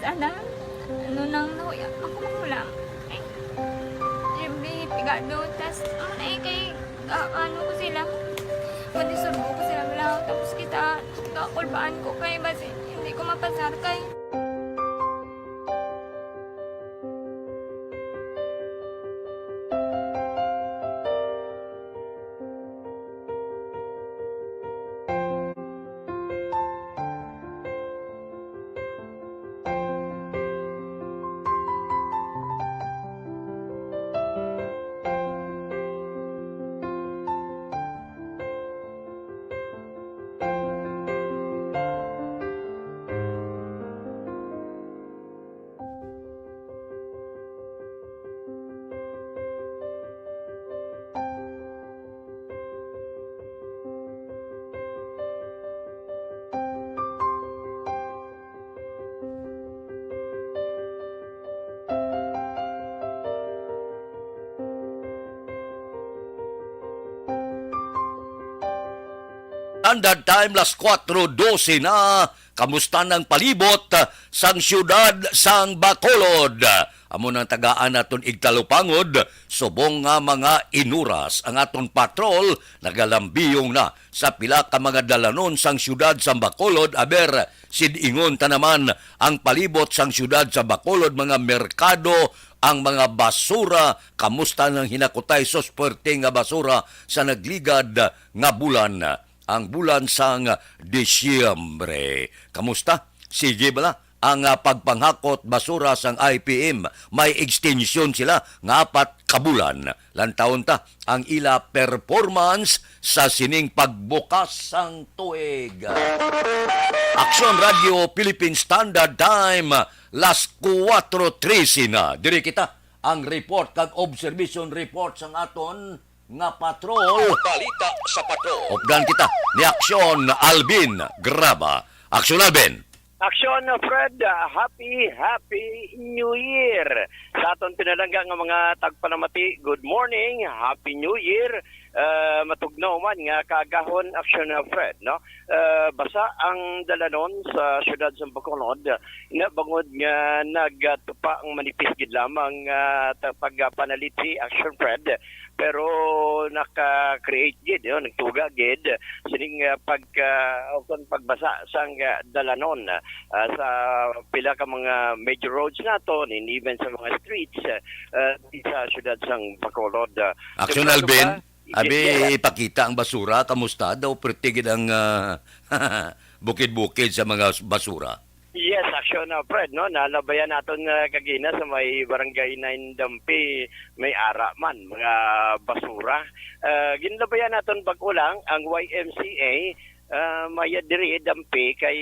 sana. Ano nang nauya ako makulang. Ay, siyempre, pigado. Tas, ano eh, kay, ano ko sila. Madisurbo ko sila lang. Tapos kita, kakulbaan ko kay basi. Hindi ko mapasar kay. Standard time, las 4:12 na. Kamusta ng palibot sang siyudad sang Bacolod? Amo nang tagaan naton igtalupangod, subong nga mga inuras ang aton patrol nagalambiyong na sa pila ka mga dalanon sang siyudad sang Bacolod. Aber sidingon ta naman ang palibot sang siyudad sa Bacolod, mga merkado, ang mga basura, kamusta nang hinakutay sos puwerte nga basura sa nagligad nga bulan, ang bulan sang Disyembre. Kamusta? Sige bala ang pagpanghakot basura sang IPM. May extension sila nga 4 kabulan. Lantaon ta ang ila performance sa sining pagbukas sang tuig. Action Radio Philippine Standard Time, las 4:13 na. Diri kita ang report kag observation report sang aton nga patrol. Balita sa patrol. Opdan kita ni Aksyon Alvin Graba. Aksyon Alvin. Aksyon Fred, happy New Year. Sa aton pinalangga nga mga tagpanamati, good morning, happy New Year. Matugnaw man nga kagahon Aksyon Fred, no? Basa ang dalanon sa siyudad sa Bacolod na bangod nga nagtupa ang manipis gid lamang pagpanalit si Aksyon Fred, pero naka-create gid, nagtuga gid sining pagbasa sang dalanon sa pila ka mga major roads nato, and even sa mga streets sa siyudad sang Bacolod. Aksyon Alvin. Abi, ipakita ang basura. Kamusta daw? Pertigid ang bukid-bukid sa mga basura. Yes, Aksyon Fred, no? Nalabayan naton kagina sa may barangay 9 Dampi, may ara man, mga basura. Ginlabayan naton bagulang ang YMCA, may diri Dampi kay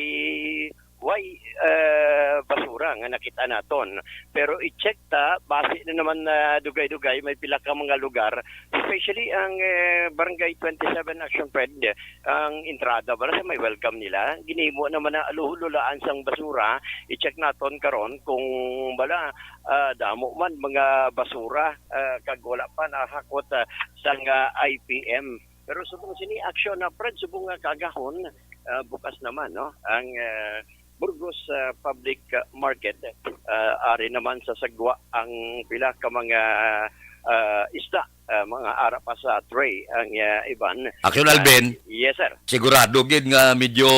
basura nga nakita naton. Pero i-check ta, base na naman na dugay-dugay, may pila ka mga lugar, especially ang Barangay 27 Action Fred, ang entrada bala sa may welcome nila. Ginimo naman na aluhulaan sang basura. I-check naton karon kung bala damo man mga basura, kag wala pa nahakot sang IPM. Pero subong sini Action Fred, subong nga kagahon, bukas naman, no? Ang Burgos Public Market, ari naman sa sagwa ang pila ka mga isda, mga ara pa sa tray ang iban. Aksyon Alvin. Yes, sir. Sigurado gid nga medyo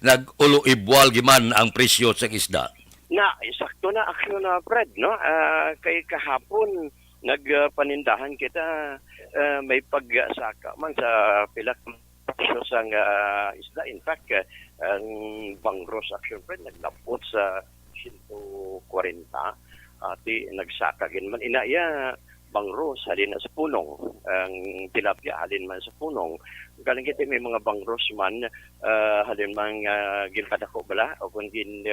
nag-ulo-ibwal giman ang presyo sa isda. Na, sakto na Aksyon Fred, no? Kay kahapon nagpanindahan kita, may pagsaka man sa pila presyo sang isda. In fact, ang Bangros Action Fred naglapot sa 140 at nagsaka gin man inaya Bangros halin na sa punong, ang tilapia halin man sa punong. Galing kita may mga Bangros man halin man ginpadako bala o kung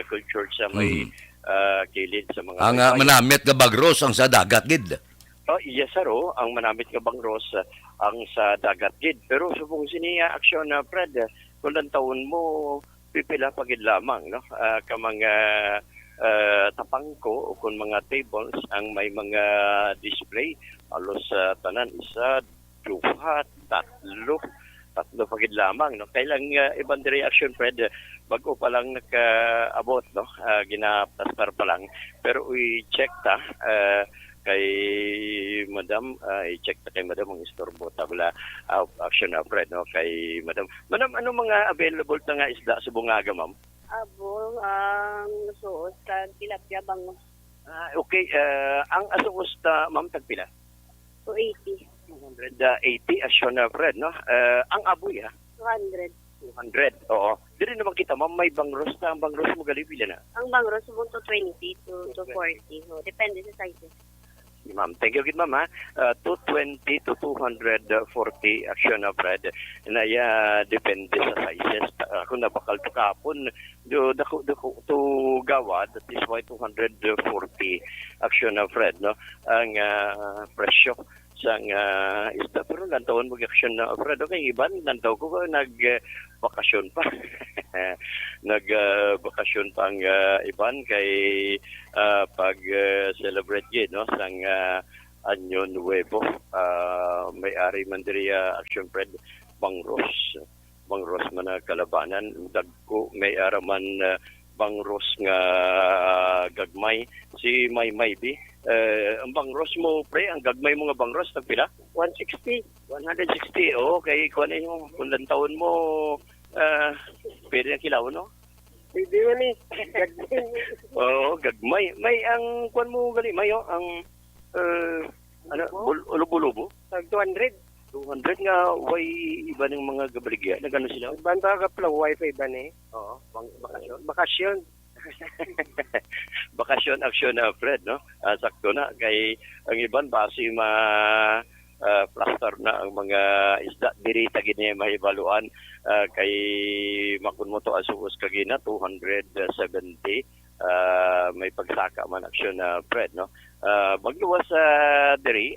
cultured sa may kilid sa mga ang manamit nga Bagros ang sa dagat gid. Oh, yes, sir. Ang manamit nga Bangros ang sa dagat gid. Pero subong siniya Aksyon Fred, kung taon mo, pipila pagid lamang, no? Ka mga tapangko o kung mga tables ang may mga display. Alos tanan, isa, duha, tatlo, tatlo pagid lamang, no? Kailang ibang reaction, Fred, bago pa lang nakaabot, no? Ginapastar pa lang. Pero i-check ta, kay Madam, i-check ta kay Madam ang istorbo tabla action na, Fred, no? Kay Madam. Madam, ano mga available ta nga isda sa Bungaga, ma'am? Abo, ang suos, tilapia bango, Okay, ang asuos ta, ma'am, tagpila? 280, 180 action na, Fred, no? Ang aboy, 200. 200, oo. Dili naman kita, ma'am, may bangros ta. Ang bangros mo gali, pila na? Ang bangro, subong to 20 to 40. So, depende sa sizes. Ma'am, thank you, ma'am, 220 to 240 action na, Fred. Na depende sa sizes. Ako napakal to kapon, dako to gawad, that is why 240 action na, Fred, no? Ang presyo sang isda, pero lantawan mag-action na, Fred. Okay, iban, lantaw ko ba nag-bakasyon pa. Nag-bakasyon pa ang iban kay pag-celebrate yun, no? Sang Anyo Nuevo. May-ari man diri action, Fred, Bangros man na kalabanan. Dagko may araman Bangros nga gagmay. Si Maybi. Ang bangros mo, pre, ang gagmay mo nga bangros, nagpila? 160. 160, okay. Kung ano yung, kung lang taon mo, pwede na kilaw, no? Pwede man eh. Oo, gagmay. May ang, kung mo gali, may ang, ulubo-lubo? Tag 200. 200 nga, way iba ng mga gabaligya. Nagano sila? Banda ka pala, wifi ba ni? Oo, bakasyon. Bakasyon. Bakasyon action na, Fred, no? Sakto na kay ang iban base plaster na ang mga isda diri tagid niya mahibaluan kay makun mo to asuos kagina 270 may pagsaka man action na, Fred, no? Magluwas sa diri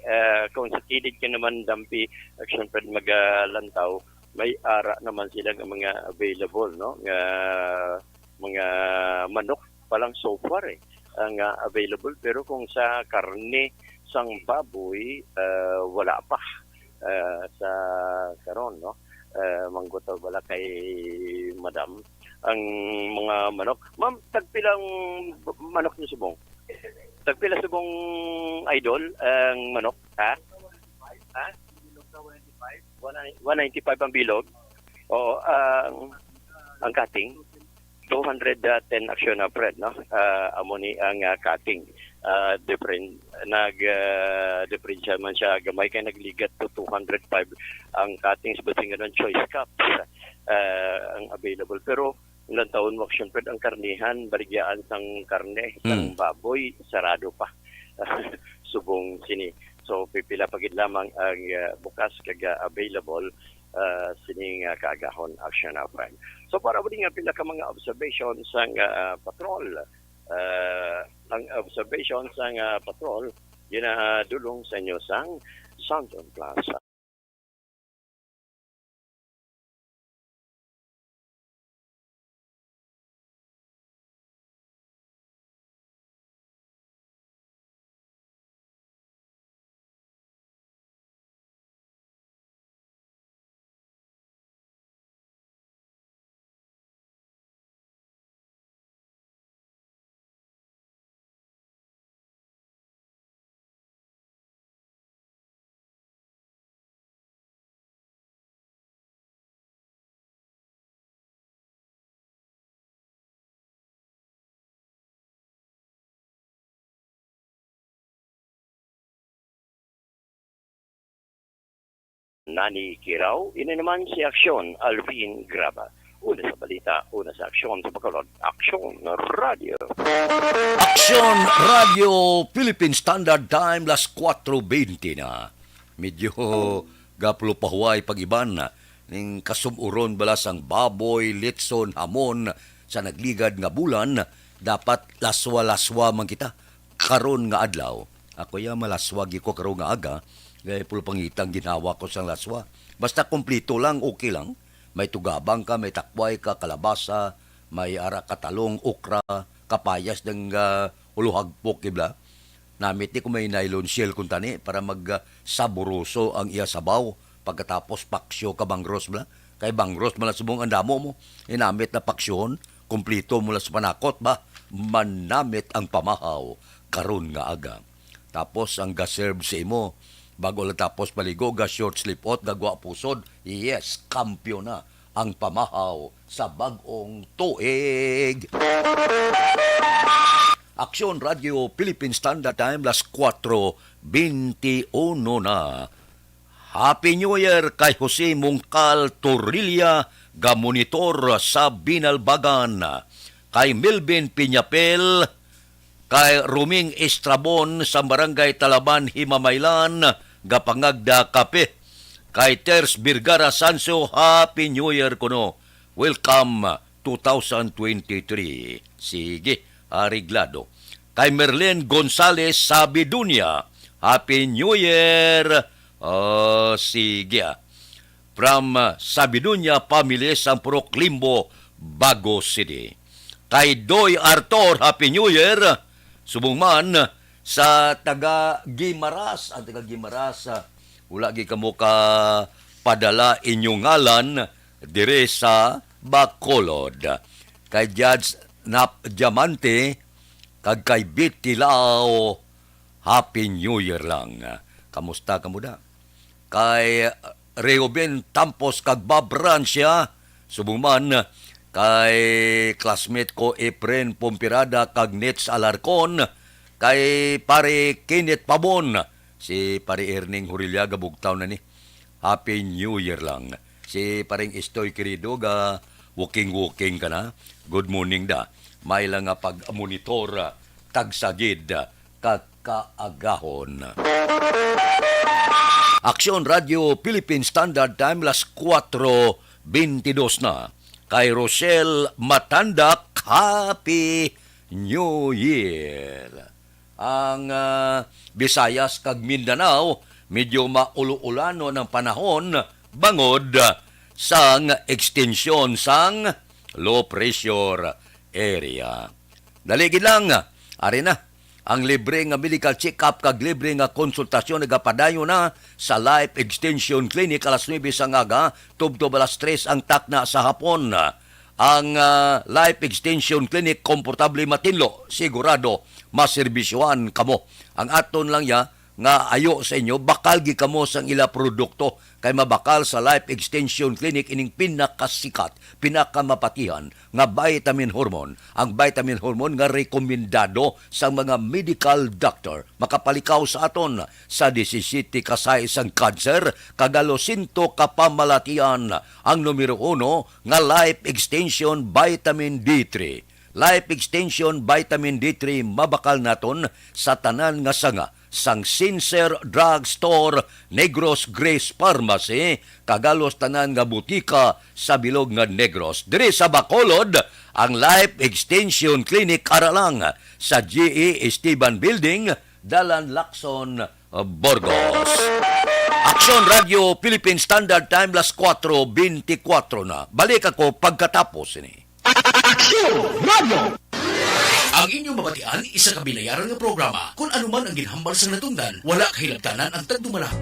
kung sa kilid ka naman dampi action, Fred, magalantaw may ara naman sila ng mga available, no? Mga manok pa lang so far ang available, pero kung sa karne sang baboy wala pa sa karon, no? Manggotaw wala kay Madam ang mga manok. Ma'am, tagpilang manok ni subong? Tagpila subong idol ang manok, ha? 195 ang bilog. Oo, ang cutting 210 action na, Fred, no? Amo ni ang cutting. Different differential man siya gamay kay nagligat to 205 ang cutting sa bating ng choice cups ang available, pero ilang taon mo action, Fred, ang karnihan baligyaan sang karne sang baboy sarado pa. Subong sini, so pipila pagid lamang ang bukas kag available sining kaagahon action na, friend. So para mo nga pila ka mga observations sang patrol. Ang observation sang patrol yun dulong sa inyo sang Santon Plaza. Nani Kiraw, ina naman si Aksyon Alvin Graba. Una sa balita, una sa Aksyon sa Bacolod. Aksyon Radio. Aksyon Radio Philippine Standard Time las 4:20 na. Medyo gaplo pahuay pag-iban na ning kasumuron balas ang baboy, litson, hamon sa nagligad nga bulan, dapat laswa-laswa man kita karon nga adlaw. Ako ya malaswagi ko karon nga aga. Gaya pulpangitang ginawa ko sa laswa. Basta kumplito lang, okay lang. May tugabang ka, may takway ka, kalabasa, may ara katalong, okra, kapayas ng uluhagpok, ibla. Namit ni ko may nylon shell kung tani para mag-saburoso ang iya sabaw Pagkatapos paksyo ka bangros mo kay bangros mo subong ang damo mo. Inamit na paksyon, kumplito mo sa panakot ba? Manamit ang pamahaw karon nga aga. Tapos ang gaserve sa imo, bago lang tapos paligo, ga short slipot, gagwa pusod, yes, kampyo na ang pamahaw sa bagong tuig. Aksyon Radio Philippine Standard Time, las 4:21 na. Happy New Year kay Jose Mungkal Torrilla, gamonitor sa Binalbagan. Kay Melvin Piñapel, kay Ruming Estrabon sa Barangay Talaban, Himamaylan, gapangagda kape. Kay Ters Birgara Sanso, Happy New Year kuno. Welcome 2023. Sige, ariglado. Kay Merlin Gonzales Sabidunya, Happy New Year. Sige. From Sabidunya Family sa Proclimbo, Bago City. Kay Doy Artor, Happy New Year. Subong sa taga Gimaras, ang taga Gimaras, wala gi kamo ka padala inyong ngalan dire sa Bacolod. Kay Judge Nap Diamante, kag kay Bitilao, Happy New Year lang. Kamusta kamuda? Kay Reuben Tampos kag Babrancia, subuman kay classmate ko Efren Pompirada kag Nets Alarcon, kay pare Kenneth Pabon, si pare Erning Hurillaga bugtaw na ni. Happy New Year lang. Si paring Estoy Querido ga walking ka na. Good morning da. May lang nga pag-monitor tagsagid kakaagahon. Aksyon Radio Philippine Standard Time, las 4:22 na. Kay Rochelle Matandak, Happy New Year. Ang Visayas kag Mindanao, medyo mauluulano ng panahon bangod sang extension sang low pressure area. Daligid lang, ari na, ang libre nga medical check-up kag libre nga konsultasyon nagapadayo na sa Life Extension Clinic alas 9 sa ngaga, tubtob alas 3 ang takna sa hapon. Ang Life Extension Clinic komportable matinlo, sigurado maserbisyuan kamo. Ang aton lang nga ayo sa inyo, bakal gi kamo sang ila produkto kay mabakal sa Life Extension Clinic ining pinakasikat, pinakamapatihan nga vitamin hormone. Ang vitamin hormone nga rekomendado sa mga medical doctor. Makapalikaw sa aton sa 17 kasay sang cancer, kagalo 100 kapamalatian. Ang numero 1 nga Life Extension Vitamin D3. Life Extension Vitamin D3 mabakal naton sa tanan nga sanga sang Sincer Drug Store, Negros Grace Pharmacy, kagalos tanan nga butika sa bilog nga Negros. Diri sa Bacolod, ang Life Extension Clinic aralang sa GE Esteban Building, Dalan Lacson, Burgos. Aksyon Radio Philippine Standard Time, las 4:24 na. Balik ako pagkatapos ini. Ang inyong mabatian, isa ka binayaran ng programa. Kung ano man ang ginhambal sa natungdan, wala kahilabtanan ang tagdumala.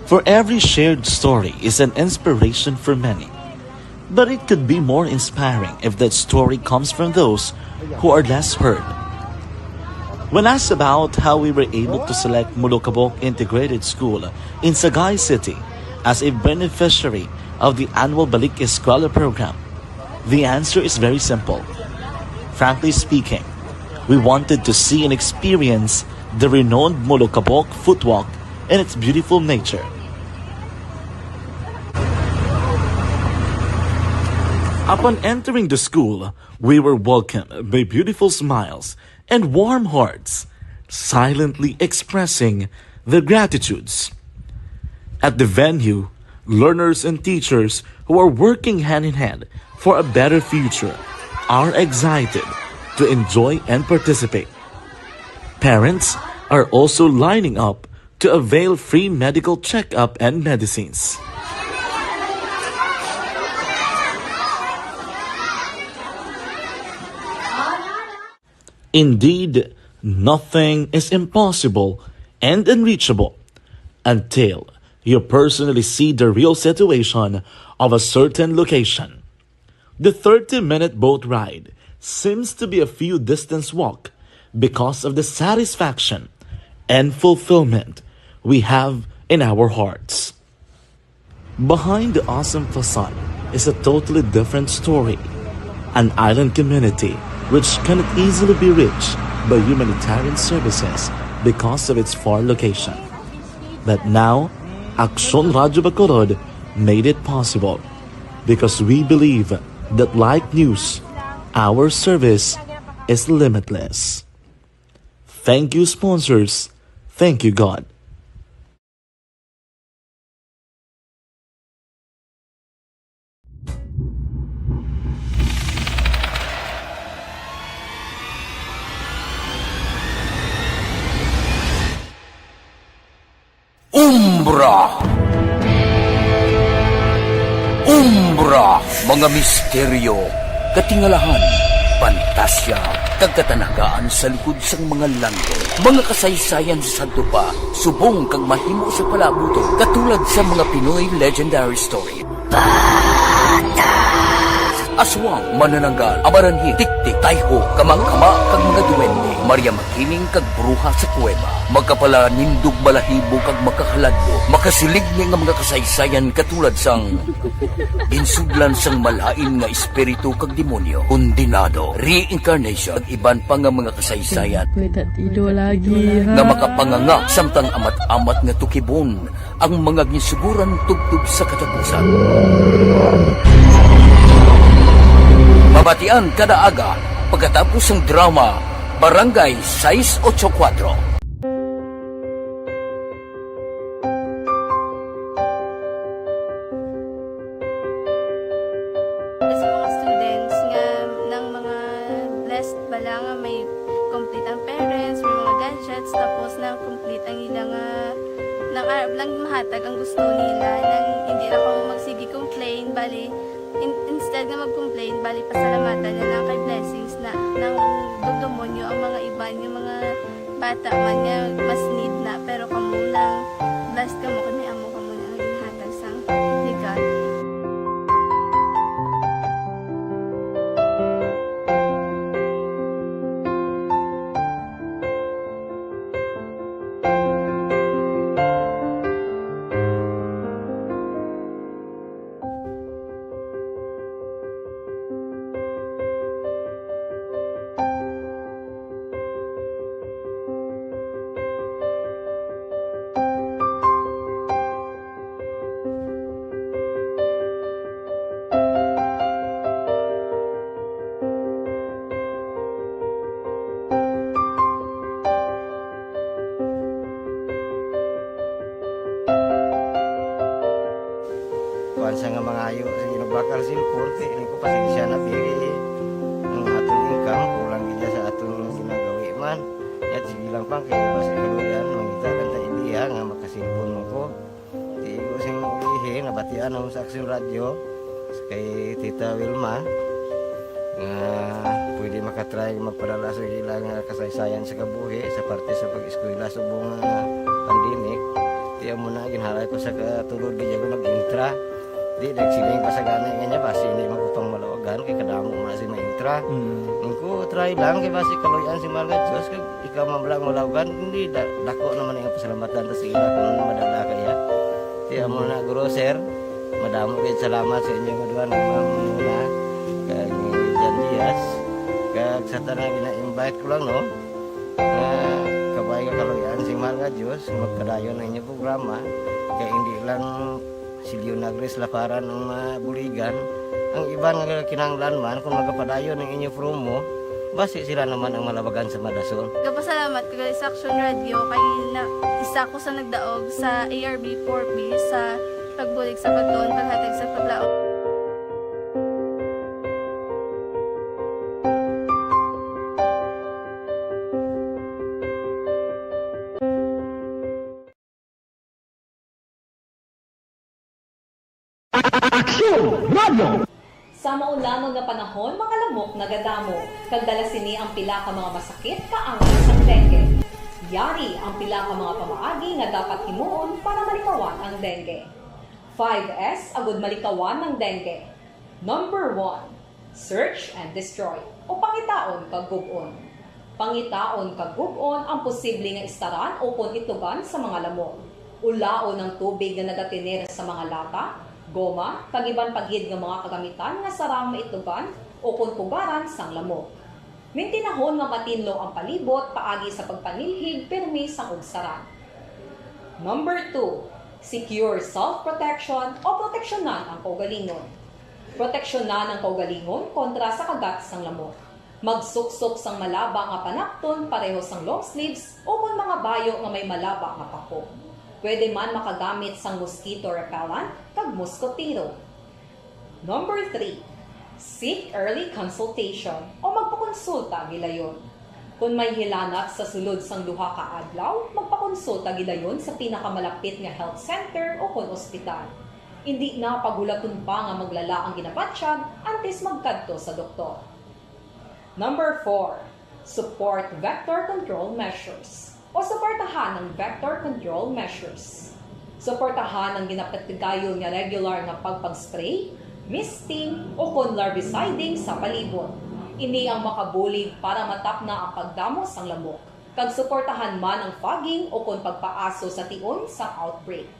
For every shared story is an inspiration for many. But it could be more inspiring if that story comes from those who are less heard. When asked about how we were able to select Mulukabok Integrated School in Sagay City as a beneficiary of the annual Balik Eskwela program, the answer is very simple. Frankly speaking, we wanted to see and experience the renowned Mulukabok footwalk and its beautiful nature. Upon entering the school, we were welcomed by beautiful smiles and warm hearts, silently expressing their gratitudes. At the venue, learners and teachers who are working hand in hand for a better future are excited to enjoy and participate. Parents are also lining up to avail free medical checkup and medicines. Indeed, nothing is impossible and unreachable until you personally see the real situation of a certain location. The 30-minute boat ride seems to be a few distance walk because of the satisfaction and fulfillment we have in our hearts. Behind the awesome facade is a totally different story. An island community which cannot easily be reached by humanitarian services because of its far location. But now, Aksyon Radio Bacolod made it possible because we believe that like news, our service is limitless. Thank you, sponsors. Thank you, God. Umbra! Umbra! Mga misteryo, katingalahan, pantasya, kagkatanagaan sa likod sang mga langit. Mga kasaysayan sa Santo Pa, subong kag mahimo sa palabuto, katulad sa mga Pinoy legendary story. Aswang, manananggal, amaranhi, tiktik, tayho, kamang-kama, kag mga duwende, Maria Makining kag bruha sa kuweba, magkapala nindog balahibo kag makahaladlo, makasilig niya nga mga kasaysayan katulad sang insudlan sang malain nga espiritu kag demonyo, kondinado, reincarnation, at iban pa nga mga kasaysayan Tido lagi ha. nga makapanganga samtang amat-amat nga tukibon ang mga gisuguran tugtog sa katapusan. Mabatian kada aga pagkatapos ng drama Barangay 684. Sa mga students nga ng mga blessed bala nga may complete ang parents, may mga gadgets, tapos na complete ang ilang nang arab lang mahatag ang gusto nila nang hindi na ako magsigi complain bali instead na mag-complain bali pasalamatan na lang kay blessings na nang demonyo ang mga iban yung mga bata man nga mas need na pero kamo lang blessed kamo kami amo kamo na ang ginhatag sang ni God. Kuan sa nga mga ayo sa ginabakal silpon kay ini ko pasensya na biri ang atong income kulang gid sa atong ginagawi man ya sige lang pang kay basi kaluyan mangita kan ta idea nga makasilpon mo ko di ko sing ulihi nabatian ang sa Aksyon Radio kay Tita Wilma nga pwede makatry magpadala sa ilang kasaysayan sa kabuhi sa parte sa pag-eskwela subong pandemic di mo na ginharay ko sa katulod di ko nag-intra di nagsiling pa sa gana nga basi hindi magupang malawagan kay kadamo man si maintra ingko try lang kay basi kaluyan si mga Diyos kay ikaw mablang malawagan hindi dako naman ang pasalamatan ta sa ila kung madala kaya di amo na guro sir madamo kay salamat sa inyo nga duha ma'am na kag Jan Diaz kag sa tanang ina-invite ko lang no kabay ka kaluyan si mga Diyos magkadayon ang inyong programa kay hindi lang si Leonagres laparan ng buligan ang iba nga kinanglan man kung magapadayon ng inyong promo basi sila naman ang malabagan sa Madasol. Kapasalamat ko sa Aksyon Radio kay isa ko sa nagdaog sa ARB 4B sa pagbulig sa pagtuon paghatag sa paglaom. Sa maulamang nga panahon, mga lamok nagadamo, kagdala sini ang pila ka mga masakit kaangan sa dengue. Yari ang pila ka mga pamaagi nga dapat himuon para malikawan ang dengue. 5S agud malikawan ng dengue. Number 1, search and destroy o pangitaon kag gub-on. Pangitaon kag gub-on ang posible nga istaran o kon itugan sa mga lamok. Ulaon ng tubig nga nagatiner sa mga lata, goma, kagiban paghid ng mga kagamitan nga sarang maitugan o kung pugaran sang lamok. Mintinahon nga matinlo ang palibot paagi sa pagpanilhig permi sang ugsaran. Number 2, secure self-protection o proteksyonan ang kaugalingon. Proteksyonan ang kaugalingon kontra sa kagat sang lamok. Magsuksok sang malaba nga panakton pareho sang long sleeves o kung mga bayo nga may malaba nga pako. Pwede man makagamit sang mosquito repellent kag mosquitero. Number 3, seek early consultation o magpakonsulta gilayon. Kung may hilanat sa sulod sang duha ka adlaw, magpakonsulta gilayon sa pinakamalapit nga health center o kon ospital. Hindi na pagulaton pa nga maglala ang ginabatsyag antes magkadto sa doktor. Number 4, support vector control measures o suportahan ng vector control measures. Suportahan ang ginapatigayon nga regular nga pagpag-spray, misting o kon larviciding sa palibot. Ini ang makabulig para matap na ang pagdamo sang lamok. Kag suportahan man ang fogging o kon pagpaaso sa tion sa outbreak.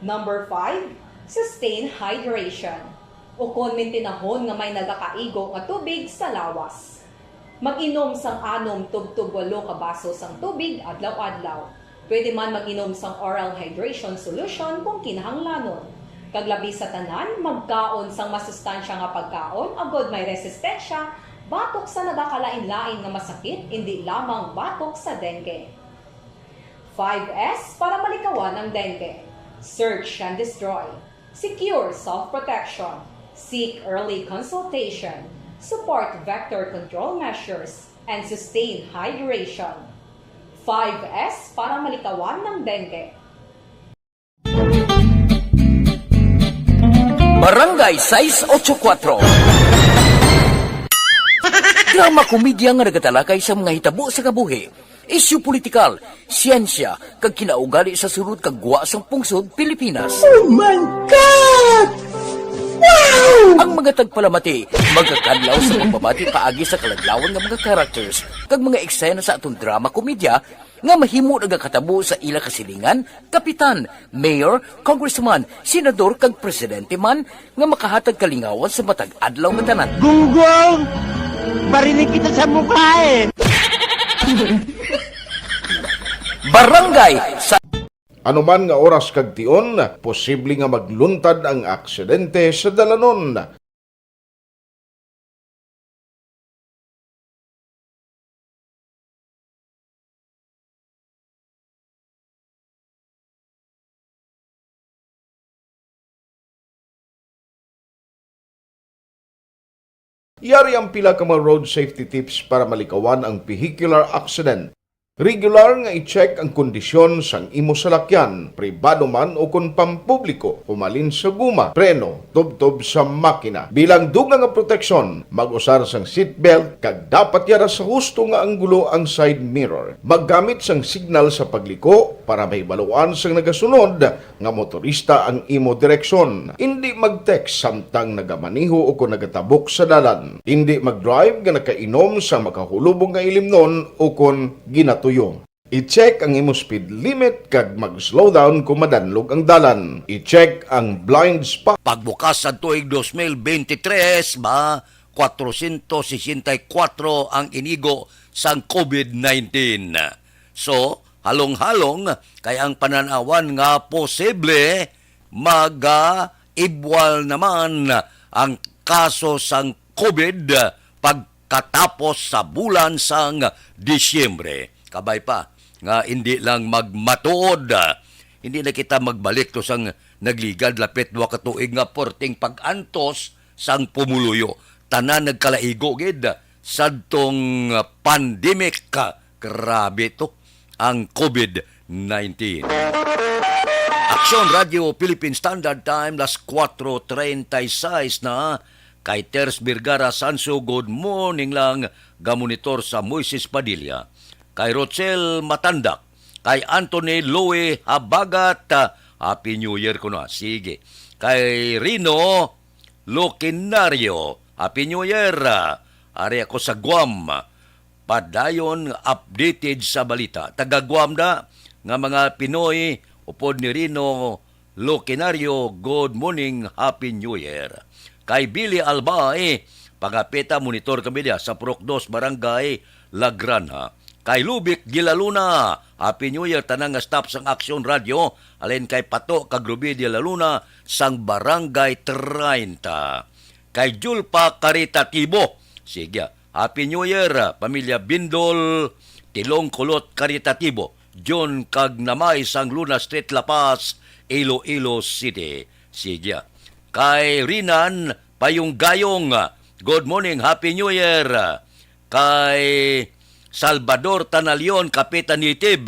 Number 5, sustain hydration o kon mintinahon nga may nagakaigo nga tubig sa lawas. Mag-inom sang 6 tub-tub 8 ka baso sang tubig adlaw-adlaw. Pwede man mag-inom sang oral hydration solution kung kinahanglanon. Kaglabi sa tanan, magkaon sang masustansya nga pagkaon agod may resistensya, batok sa nagakalain-lain nga masakit, hindi lamang batok sa dengue. 5S para malikawan ang dengue. Search and destroy. Secure self-protection. Seek early consultation. Support vector control measures, and sustain hydration. 5S para malikawan ng dengue. Barangay 684. Drama komedya nga nagatalakay sa mga hitabo sa kabuhi, isyu politikal, siyensya, kag kinaugali sa surut kag guwa sang pungsod Pilipinas. Oh my God! Ang mga tagpalamati, magkakadlaw sa pagbabati paagi sa kalaglawan ng mga characters kag mga eksena sa atong drama komedya nga mahimo nagakatabo sa ila kasilingan, kapitan, mayor, congressman, senador kag presidente man nga makahatag kalingawan sa matag adlaw nga tanan. Gunggong! Barinig kita sa mukha eh! Barangay sa Anuman nga oras kag tion, posible nga magluntad ang aksidente sa dalanon. Yari ang pila ka mga road safety tips para malikawan ang vehicular accident. Regular nga i-check ang kondisyon sang imo salakyan, pribado man o kung pampubliko, pumalin sa guma, preno, tubtob sa makina. Bilang dugang nga proteksyon, mag-usar sang seatbelt, kag dapat yara sa husto nga anggulo ang side mirror. Maggamit sang signal sa pagliko para may baluan sang nagasunod nga motorista ang imo direksyon. Hindi mag-text samtang nagamaniho o kung nagatabok sa dalan. Hindi mag-drive nga nakainom sa makahulubong nga ilimnon o kung ginatuyo. I-check ang imo speed limit kag mag-slow down kung madanlog ang dalan. I-check ang blind spot. pagbukas sa tuig 2023 ba 464 ang inigo sang COVID-19. So, halong-halong kay ang pananawan nga posible mag-ibwal naman ang kaso sang COVID pagkatapos sa bulan sang Disyembre. Kabay pa nga hindi lang magmatuod, hindi na kita magbalik to sang nagligad lapit wa ka tuig nga porting pag-antos sang pumuluyo. Tanan nagkalaigo gid sadtong pandemic. Grabe to ang COVID-19. Aksyon Radio Philippine Standard Time, las 4:36 na. Kay Ters Vergara Sanso, good morning lang, gamonitor sa Moises Padilla. Kay Rochelle Matandak, kay Anthony Loe Habagat, Happy New Year ko na, sige. Kay Rino Loquinario, Happy New Year. Ari ako sa Guam, padayon updated sa balita. Taga Guam na, nga mga Pinoy, upod ni Rino Loquinario, good morning, Happy New Year. Kay Billy Albay, pagapeta monitor kami dia sa Purok 2, Barangay Lagrana. Kay Lubic Gilaluna, Happy New Year, tanang staff sang Aksyon Radio, alin kay Pato Kagrubi Gilaluna, sang Barangay 30. Kay Julpa Caritatibo, sige, Happy New Year, pamilya Bindol, Tilong Kulot Caritatibo, John Cagnamay, sang Luna Street, La Paz, Iloilo City. Sige. Kay Rinan Payong-Gayong, good morning, Happy New Year. Kay Salvador Tanalion, Kapitan Nitib,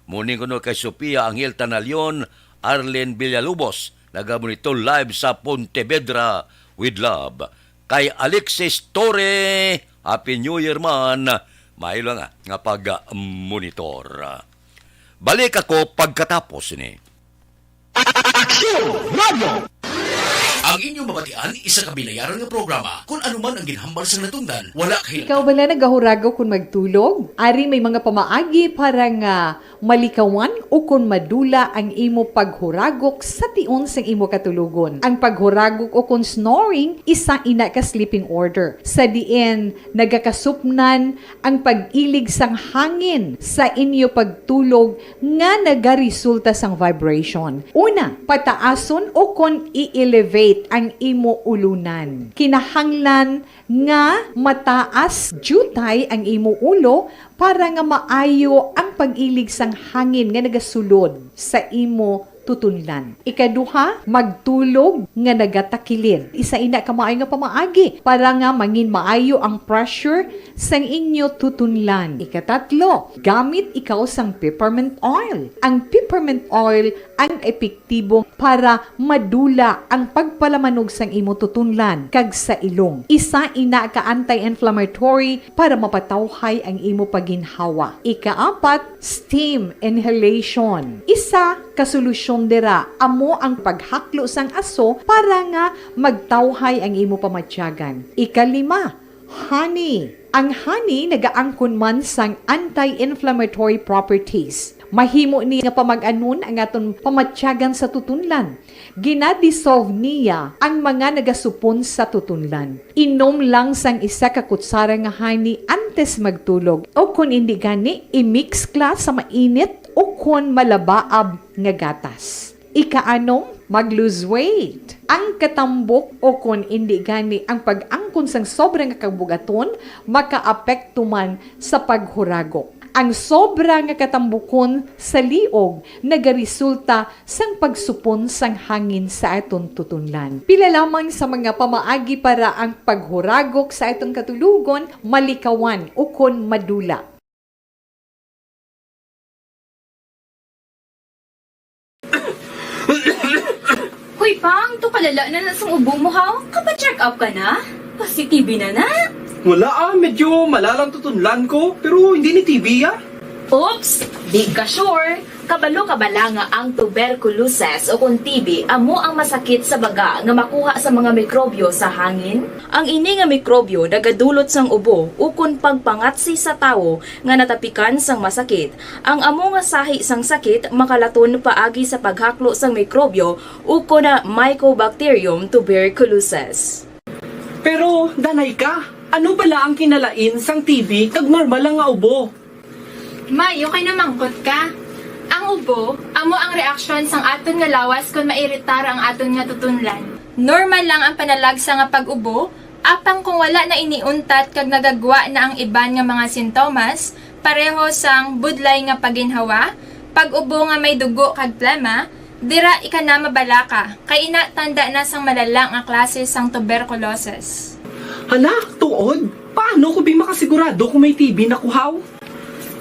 morning ko no kay Sophia Angel Tanalion, Arlen Villalubos, nagamonitor live sa Pontevedra with love. Kay Alexis Torre, Happy New Year man, mailo nga pag-monitor. Balik ako pagkatapos ni. Aksyon Radio! Ang inyong mabatian, isa kabilayaran nga programa. Kung anuman ang ginhambal sa natungdan, wala kayo. Ikaw bala nagahuragaw kung magtulog? Ari may mga pamaagi para nga malikawan o kung madula ang imo paghuragok sa tion sang imo katulugon. Ang paghuragok o kung snoring, isa ina ka sleeping order. Sa diin, nagakasupnan ang pag-ilig sang hangin sa inyo pagtulog nga nagaresulta sang vibration. Una, pataason o kung i-elevate ang imo ulunan. Kinahanglan nga mataas jutay ang imo ulo para nga maayo ang pag-ilig sang hangin nga nagasulod sa imo tutunlan. Ikaduha, magtulog nga nagatakilid. Isa ina ka maayo nga pamaagi para nga mangin maayo ang pressure sang inyo tutunlan. Ikatatlo, gamit ikaw sang peppermint oil. Ang peppermint oil ang epektibo para madula ang pagpalamanog sang imo tutunlan kag sa ilong. Isa ina ka anti-inflammatory para mapatawhay ang imo paginhawa. Ikaapat, steam inhalation. Isa ka solusyon dira amo ang paghaklo sang aso para nga magtawhay ang imo pamatyagan. Ikalima, honey. Ang honey nagaangkon man sang anti-inflammatory properties. Mahimo ni nga pamag-anon ang aton pamatyagan sa tutunlan. Ginadissolve niya ang mga nagasupon sa tutunlan. Inom lang sang isa ka kutsara nga honey antes magtulog. O kung hindi gani, i-mix kla sa mainit o kung malabaab nga gatas. Ikaanom, mag-lose weight. Ang katambok o kung hindi gani ang pag-angkon sang sobrang kabugaton, makaapekto man sa paghuragok. Ang sobra nga katambukon sa liog nagaresulta sang pagsupon sang hangin sa aton tutunlan. Pila lamang sa mga pamaagi para ang paghuragok sa aton katulugon malikawan o kon madula. Hoy, Pang, to kalala na sa ubo mo, ha? Kapa-check up ka na? Kasi TB na na? Wala medyo malalang tutunlan ko, pero hindi ni TB Oops! Di ka sure. Kabalo kabala nga ang tuberculosis o kung TB amo ang masakit sa baga nga makuha sa mga mikrobyo sa hangin. Ang ini nga mikrobyo nagadulot sang ubo o kung pagpangatsi sa tawo nga natapikan sang masakit. Ang amo nga sahi sang sakit makalaton paagi sa paghaklo sang mikrobyo o kung na Mycobacterium tuberculosis. Pero, danay ka, ano bala ang kinalain sang TB kag normal lang nga ubo? Mayo kay namangkot ka. Ang ubo, amo ang reaksyon sang aton nga lawas kung mairitar ang aton nga tutunlan. Normal lang ang panalagsa nga pag-ubo, apang kung wala na iniuntat kag nagagwa na ang iban nga mga sintomas, pareho sang budlay nga paginhawa, pag-ubo nga may dugo kag plema, dira ika na mabala ka, kay ina tanda na sang malala nga klase sang tuberculosis. Hala, tuod? Paano ko bi makasigurado kung may TB na kuhaw?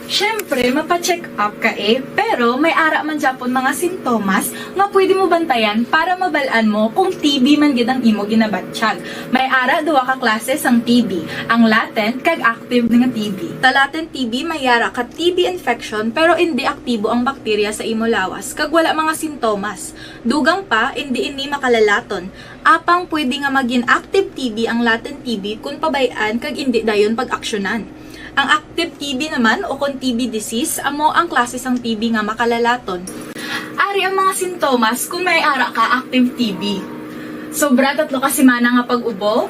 Siyempre, mapacheck up ka pero may ara man Japon mga sintomas nga pwede mo bantayan para mabalaan mo kung TB man gid ang imo ginabatsyag. May ara duwa ka klase sang TB, ang latent kag active nga TB. Ta latent TB may ara ka TB infection pero hindi aktibo ang bakterya sa imo lawas kag wala mga sintomas. Dugang pa hindi ini makalalaton. Apang pwede nga maging active TB ang latent TB kung pabayaan kag hindi dayon pag-aksyonan. Ang active TB naman o kung TB disease, amo ang klase sang TB nga makalalaton. Ari ang mga sintomas kung may ara ka active TB. Sobra 3 ka semana nga pag-ubo,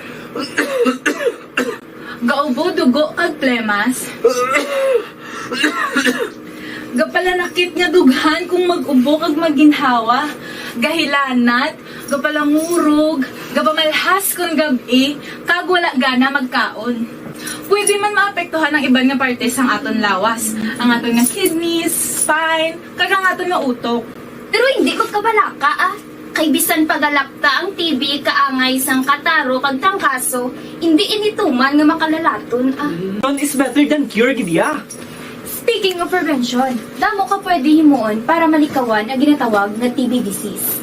gaubo, dugo, kag plemas, gapalanakit nga dughan kung mag-ubo kag maginhawa, gahilanat, gapalangurog, gapamalhas kung gabi, kag wala gana magkaon. Pwede man maapektuhan ng ibang nga parte sang aton lawas, ang aton nga kidneys, spine, kag ang aton nga utok. Pero hindi magkabalaka Kay bisan pagalakta ang TB kaangay sang kataro kag tangkaso, hindi inituman nga makalalaton None is better than cure, gidya. Speaking of prevention, damo ka pwede himuon para malikawan ang ginatawag na TB disease.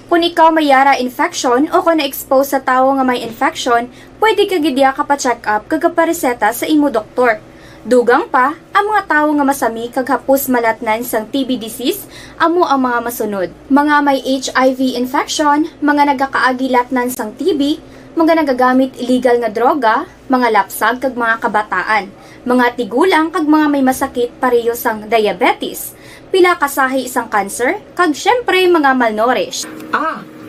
Kung ikaw may yara infection o kung na-expose sa tao nga may infection, pwede ka gidya ka pa-check up kag pareseta sa imo doktor. Dugang pa, ang mga tao nga masami kag hapos malatnan sang TB disease, amo ang mga masunod. Mga may HIV infection, mga nagakaagilatnan sang TB, mga nagagamit illegal nga droga, mga lapsag kag mga kabataan, mga tigulang kag mga may masakit pareho sang diabetes, pila kasahi isang cancer, kag syempre mga malnourished.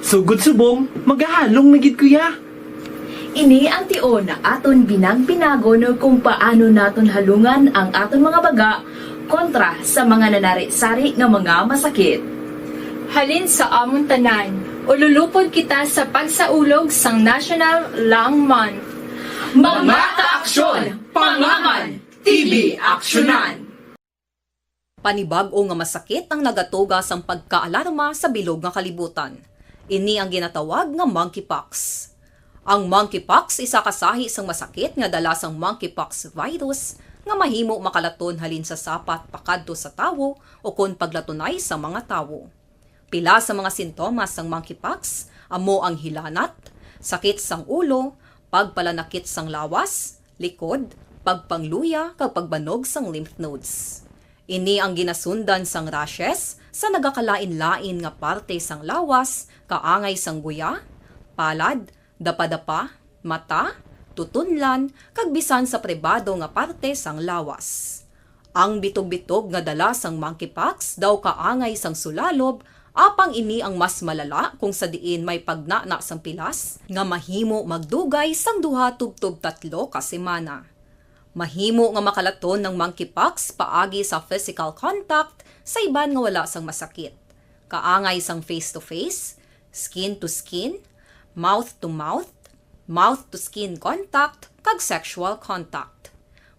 Sugod subong, magahalong nagid kuya. Ini ang tiona aton binag-binago no kung paano naton halungan ang aton mga baga kontra sa mga nanari-sari nga mga masakit. Halin sa amon tanan, ululupod kita sa pagsaulog sang National Lung Month. Mga kaaksyon, pangaman, TB aksyonan! Panibag-o nga masakit ang nagatuga sang pagkaalarma sa bilog nga kalibutan. Ini ang ginatawag nga monkeypox. Ang monkeypox isa kasahi sang masakit nga dala sang monkeypox virus nga mahimo makalaton halin sa sapat pakadto sa tawo o kon paglatunay sa mga tawo. Pila sa mga sintomas sang monkeypox amo ang hilanat, sakit sang ulo, pagpalanakit sang lawas, likod, pagpangluya kag pagbanog sang lymph nodes. Ini ang ginasundan sang rashes sa nagakalain-lain nga parte sang lawas, kaangay sang guya, palad, dapadapa, mata, tutunlan, kag bisan sa pribado nga parte sang lawas. Ang bitog-bitog nga dala sang monkeypox daw kaangay sang sulalob, apang ini ang mas malala kung sa diin may pagnana sang pilas nga mahimo magdugay sang 2-3 ka semana. Mahimo nga makalaton ng monkeypox paagi sa physical contact sa iban nga wala sang masakit. Kaangay sang face-to-face, skin-to-skin, mouth-to-mouth, mouth-to-skin contact, kag sexual contact.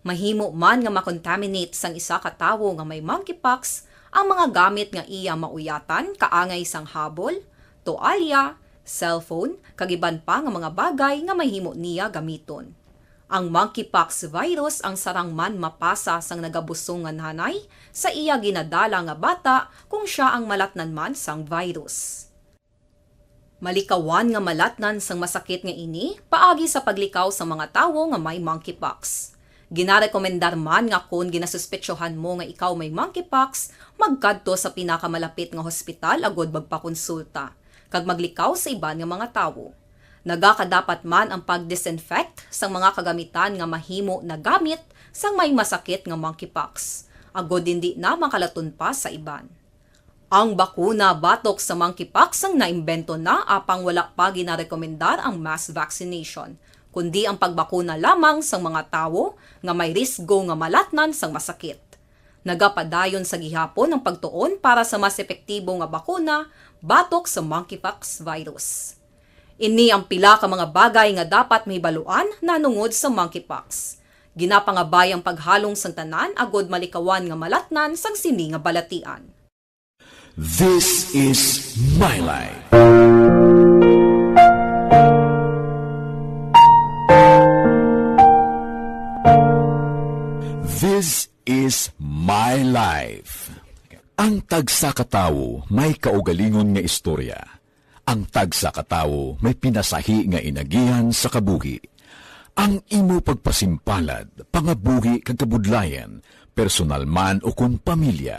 Mahimo man nga makontaminate sang isa ka tawo nga may monkeypox ang mga gamit nga iya mauyatan kaangay sang habol, toalya, cellphone, kag iban pa nga mga bagay nga mahimo niya gamiton. Ang monkeypox virus ang sarang man mapasa sang nagabusong nga nanay sa iya ginadala nga bata kung siya ang malatnan man sang virus. Malikawan nga malatnan sang masakit nga ini paagi sa paglikaw sa mga tawo nga may monkeypox. Ginarekomendar man nga kung ginasuspetsyohan mo nga ikaw may monkeypox, magkadto sa pinakamalapit nga hospital agod magpakonsulta, kag maglikaw sa iban nga mga tawo. Nagakadapat man ang pag-disinfect sa mga kagamitan nga mahimo na gamit sang may masakit nga monkeypox, agod hindi na makalaton pa sa iban. Ang bakuna batok sa monkeypox ang naimbento na apang wala pa ginarekomendar ang mass vaccination, kundi ang pagbakuna lamang sa mga tawo nga may risgo nga malatnan sang masakit. Nagapadayon sa gihapon ang pagtuon para sa mas epektibo nga bakuna batok sa monkeypox virus. Ini ang pila ka mga bagay nga dapat mahibaluan nanungod sa monkeypox. Ginapangabay ang paghalong sang tanan agod malikawan nga malatnan sang sini nga balatian. This is my life. This is my life. Ang tagsa katawo may kaugalingon nga istorya. Ang tagsa katawo may pinasahi nga inagihan sa kabuhi. Ang imo pagpasimpalad, pangabuhi kag kabudlayan, personal man o kun pamilya,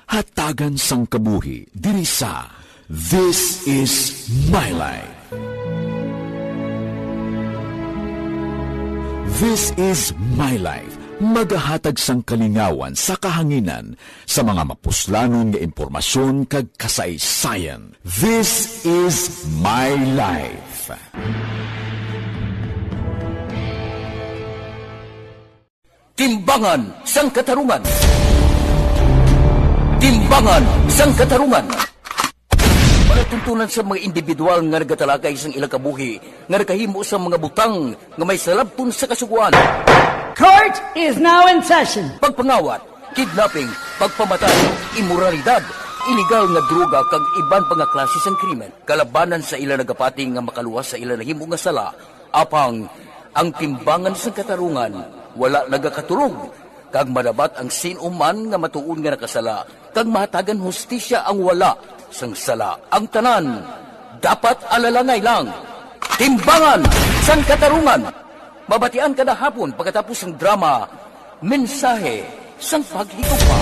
hatagan sang kabuhi diri sa This is My Life. This is My Life. Magahatag sang kalingawan sa kahanginan sa mga mapuslanon nga impormasyon kag kasaysayan. This is My Life. Timbangan sang katarungan. Timbangan sang katarungan. Panatuntunan sa mga individual nga nagatalagay sang ilang kabuhi, nga nagahimo sa mga butang nga may salabton sa kasuguan. Court is now in session. Pagpangawat, kidnapping, pagpamatay, imoralidad, iligal nga droga kag iban pa nga klase sang krimen. Kalabanan sa ilang nagapating nga makaluwas sa ilang nahimo nga sala, apang ang timbangan sang katarungan wala nagakatulog. Kag madabat ang sinuman nga matuon nga nakasala, kag mahatagan hustisya ang wala sang sala. Ang tanan, dapat alalangay lang. Timbangan sang katarungan. Mabatian kada hapon pagkatapos ng drama, mensahe sang paghigugma.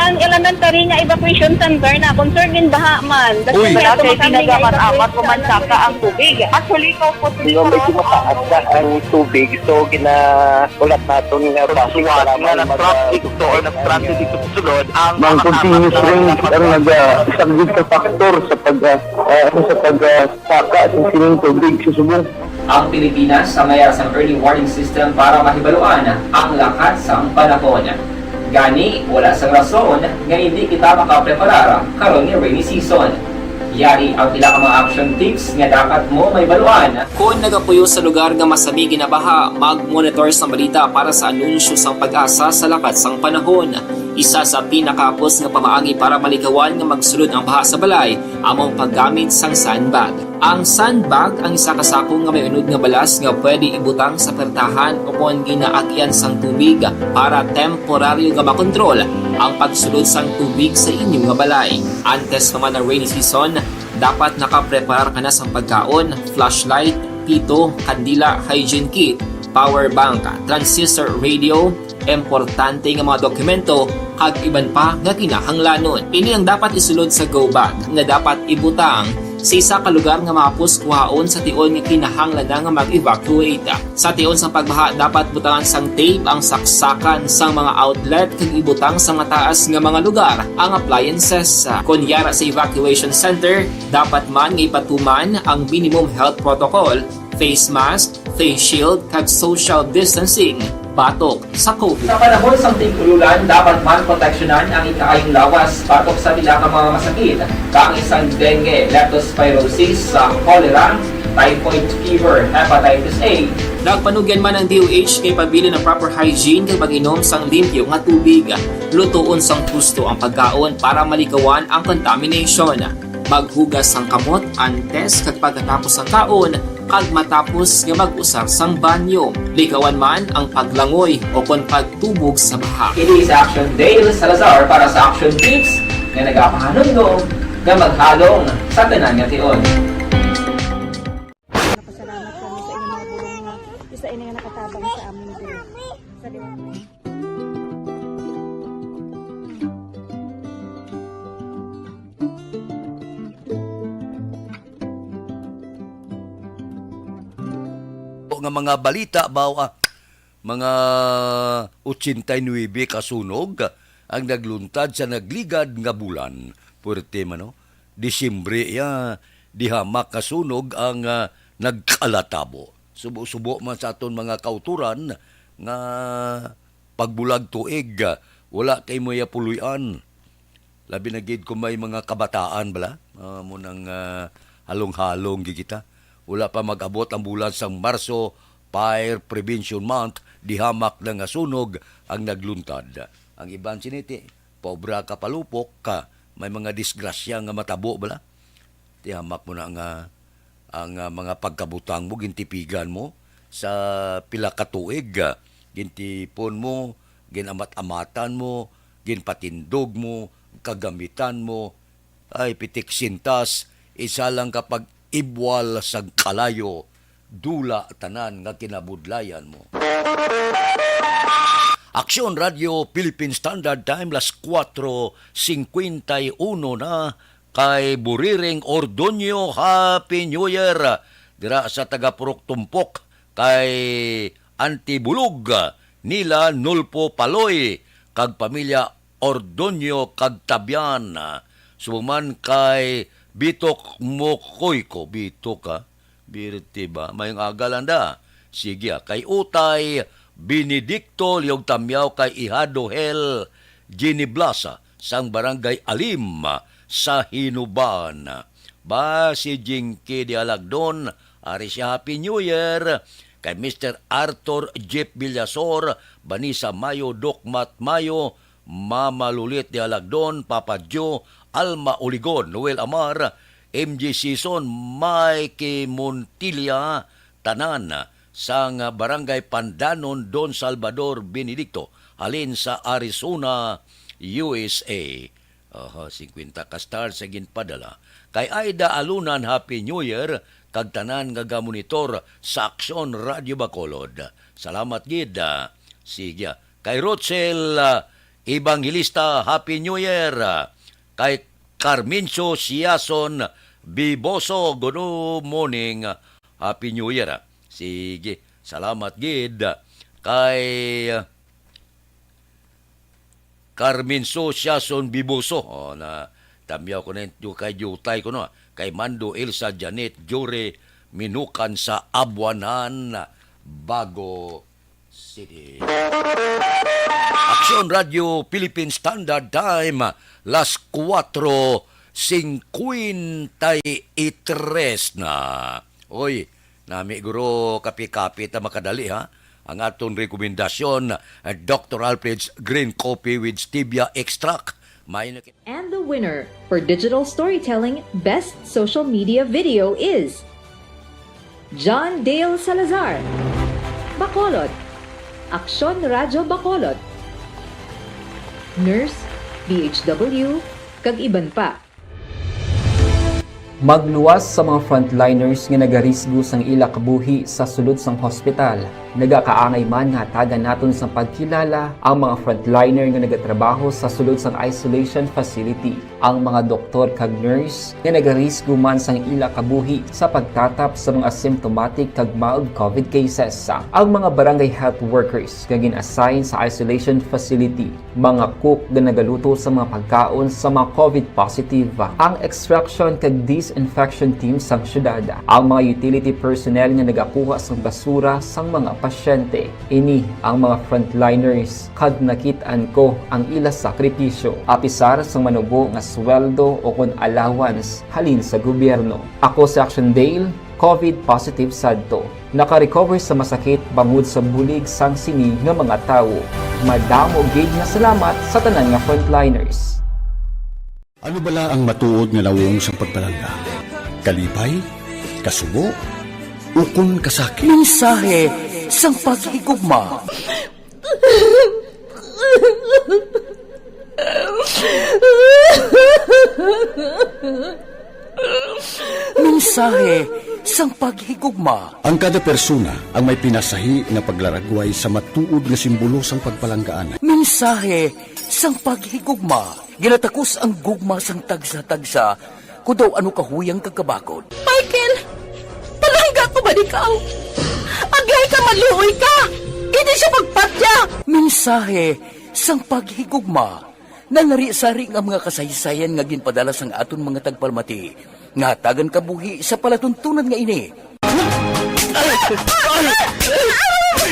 Ang elementary nga evacuation center na concern din baha man. Uy, kay pinagamat-amat kumansaka ang tubig. Actually, ko po Medyo mataas na ang tubig, so ginaulat natin nga basiwat nga nag-traffic to or nag-traffic dito sa sulod. Ang continuous ring ang nag-isang sa factor sa pagsaka at sining tubig sa subong. Ang Pilipinas sa mayroon sa early warning system para mahibaluan ang lakas ng panahon. Gani, wala sang rason nga hindi kita makapreparar karon ni rainy season. Yari ang pila ka mga action tips nga dapat mo may baluan. Kung nagapuyo sa lugar nga masami ginabaha, mag-monitor sa balita para sa anunsyo sang pag-asa sa lakat sang panahon. Isa sa pinakapos nga pamaagi para malikawan nga magsulod ang baha sa balay, among paggamit sang sandbag. Ang sandbag ang isa ka sako nga may unod nga balas nga pwede ibutang sa pertahan upon ginaagyan sang tubig para temporaryo nga makontrol ang pagsulod sang tubig sa inyong nga balay. Antes naman ng rainy season, dapat nakapreparar ka na sang pagkaon, flashlight, pito, kandila, hygiene kit, power bank, transistor radio, importante nga mga dokumento kag iban pa nga kinahanglanon. Ini ang dapat isulod sa go bag nga dapat ibutang sa isa ka lugar nga mapus kuhaon sa tion nga kinahanglan nga mag-evacuate. Sa tion sa pagbaha dapat butangan sang tape ang saksakan sang mga outlet kag ibutang sa mataas nga mga lugar ang appliances. Kunyara sa evacuation center, dapat man nga ipatuman ang minimum health protocol, face mask, face shield kag social distancing batok sa COVID. Sa panahon sa tig-ululan, dapat man proteksyonan ang ikaayong lawas batok sa pila ka mga masakit. Kang isang dengue, leptospirosis, cholera, typhoid fever, hepatitis A. Nagpanugyan man ang DOH kay pabili ng proper hygiene kay pag-inom sang limpyo nga tubig. Lutuon sang gusto ang pagkaon para malikawan ang contamination. Maghugas sang kamot antes kag pagkatapos sang kaon kag matapos nga mag-usar sang banyo. Likawan man ang paglangoy o kon pagtubog sa baha. It is Action Dale Salazar para sa Action Tips nga nagapahanundong nga maghalong sa tanan nga tion. Napasalamat kami sa inyong mga bulong nga isa ini nga nakatabang sa amin din. Sa liwanag. Nga mga balita bawa mga 89 kasunog ang nagluntad sa nagligad nga bulan puwerte man Disyembre dihamak kasunog ang nagkalatabo. Subo-subo man sa aton mga kauturan nga pagbulag tuig wala kay moya puluyan. Labi na gid kung may mga kabataan bala mo nang halong-halong gigita. Wala pa mag-abot ang bulan sang Marso, Fire Prevention Month, dihamak na nga sunog ang nagluntad. Ang iban siniti, pobra ka palupok ka, may mga disgrasya nga matabo bala. Dihamak mo na nga ang mga pagkabutang mo, gintipigan mo sa pila ka tuig, gintipon mo, ginamat-amatan mo, ginpatindog mo, kagamitan mo, ay pitik sintas, isa lang kapag ibwal sa kalayo, dula tanan nga kinabudlayan mo. Aksyon Radio Philippine Standard Time, las 4:51 na, kay Buriring Ordonio, Happy New Year. Dira sa taga-Purok Tumpok, kay Antibulog, nila Nulpo Paloy, kag pamilya Ordonio kag Tabian. Suman kay Bitok Mokoyko, Bitok ha, birti ba? Mayong agalanda. Sige, kay Utay Benedicto Liog Tamyaw, kay Ihado Hel Giniblasa sang barangay Alim sa Hinuban. Ba si Jinky Dialagdon, ari siya Happy New Year. Kay Mr. Arthur Jeep Villasor, Banisa Mayo, Dokmat Mayo, Mama Lulit Dialagdon, Papa Joe, Alma Oligon, Noel Amar, MJ Season, Mikey Montilla, tanan sang barangay Pandanon, Don Salvador Benedicto, halin sa Arizona, USA. 50 ka star sa ginpadala. Kay Aida Alunan, Happy New Year, kag tanan nga gamonitor sa Aksyon Radio Bacolod. Salamat gid. Sige. Kay Rochel Evangelista, Happy New Year. Kay Carmincho Siason Biboso, good morning, Happy New Year. Sige, salamat gid. Kay Carmincho Siason Biboso, na tamyaw ko na yung kay Jutay ko no. Kay Mando Elsa Janet Jure Minukan sa Abuanan, Bago City. Aksyon Radio Philippine Standard Time, las 4:53 na. Oy, nami guro kapi-kapi ta makadali ha. Ang aton rekomendasyon, Dr. Alfred's Green Coffee with Stevia Extract. And the winner for Digital Storytelling Best Social Media Video is John Dale Salazar, Bacolod, Aksyon Radio Bacolod, Nurse, BHW, kag iban pa. Magluwas sa mga frontliners nga nagarisgo sang ila kabuhi sa sulod sang hospital. Nagakaangay man nga tagan naton sa pagkilala ang mga frontliner nga nagatrabaho sa sulod sang isolation facility. Ang mga doktor kag nurse nga nagarisgo man sang ila kabuhi sa pagtatap sa mga asymptomatic kag mild COVID cases. Ang mga barangay health workers nga gin-assign sa isolation facility, mga cook nga nagaluto sa mga pagkaon sa mga COVID positive, ang extraction kag disinfection team sang syudad, ang mga utility personnel nga nagakuha sang basura sang mga pasyente. Ini ang mga frontliners kag nakit-an ko ang ila sakripisyo apisar sang manubo nga sweldo o kon allowance halin sa gobyerno. Ako si Action Dale, COVID positive sadto. Naka-recover sa masakit bangod sa bulig sang sinig nga mga tawo. Madamo gid nga salamat sa tanan nga frontliners. Ano bala ang matuod nga lawong sa pagpalangga? Kalipay? Kasubo? Ukon kasakit? Mensahe sang paghigugma. Mensahe sang paghigugma. Ang kada persona ang may pinasahi nga paglaragway sa matuod nga simbolo sang pagpalanggaan. Mensahe sang paghigugma. Ginatakos ang gugma sang tagsa-tagsa, kudaw ano kahuyang kagkabakod. Michael! Palangga ko ba ikaw? Agay ka, maluoy ka! Hindi siya magpatya! Mensahe sang paghigugma. Nanari-sari ang mga kasaysayan nga ginpadala sang aton mga tagpalmati. Nga tagan kabuhi sa palatuntunan nga ini.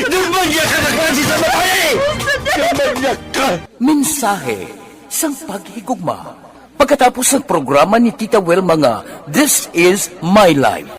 Dumagyak ka na klase sa babae! Dumagyak ka! Mensahe sang paghigugma. Pagkatapos ng programa ni Tita Welma nga, This is My Life.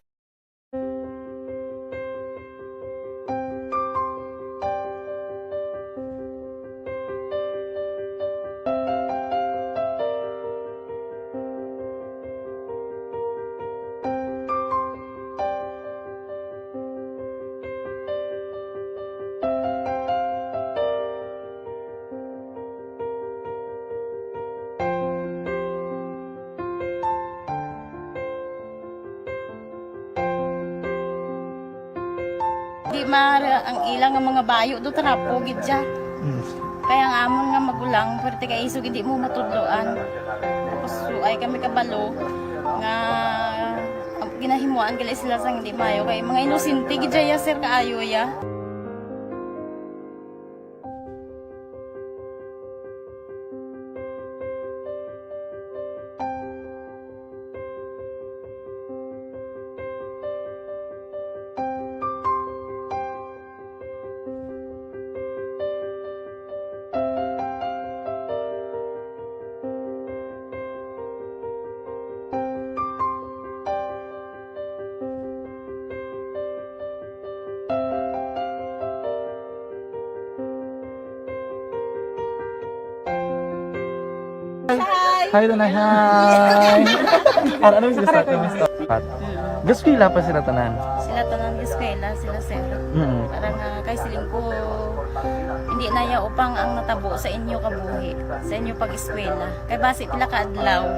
hindi ang ilang nga mga bayo do trapo gid siya. Kaya ang amon nga magulang perti kay isog hindi mo matudloan. Tapos ay kami kabalo nga ginahimuan gali sila sang hindi mayo kay mga inosente gid ya sir kaayo ya. Hi, Tanay. Hi. Ano yung start ng start? Gaspila pa sila tanan. Sila tanan eskwela sila sir. Parang kay siling ko hindi na ya upang ang natabo sa inyo kabuhi, sa inyo pag-eskwela. Kay base pila ka adlaw.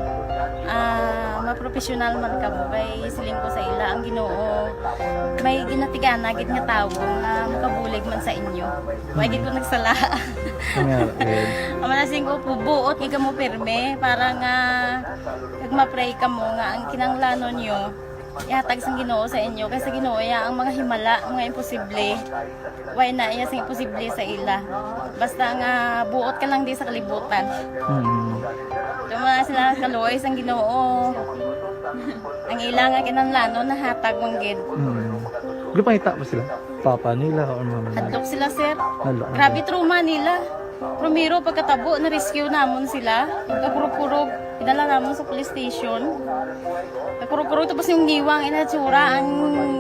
Maprofessional man ka mo kay siling ko sa ila ang Ginoo. May ginatigana gid nga tawo nga makabulig man sa inyo. Way gid ko nagsala. Amanasing ko pubuot nga mo pirme para nga kag ma-pray ka mo nga ang kinanglanon nyo ihatag sang Ginoo sa inyo kay sa Ginoo ya ang mga himala, mga imposible. Way na iya sang imposible sa ila. Basta nga buot ka lang di sa kalibutan. Tuma sila kaluoy sang Ginoo. Ang ila nga kinanglanon nahatag mong gid. Gupangita ba sila? Papa nila o mama nila? Hadlok sila sir. Hadlok. Grabe trauma nila. Primero pagkatabo na-rescue namon sila. Pagkakurog-kurog, pinala namon sa police station. Pagkurog-kurog tapos yung giwang inatsura ang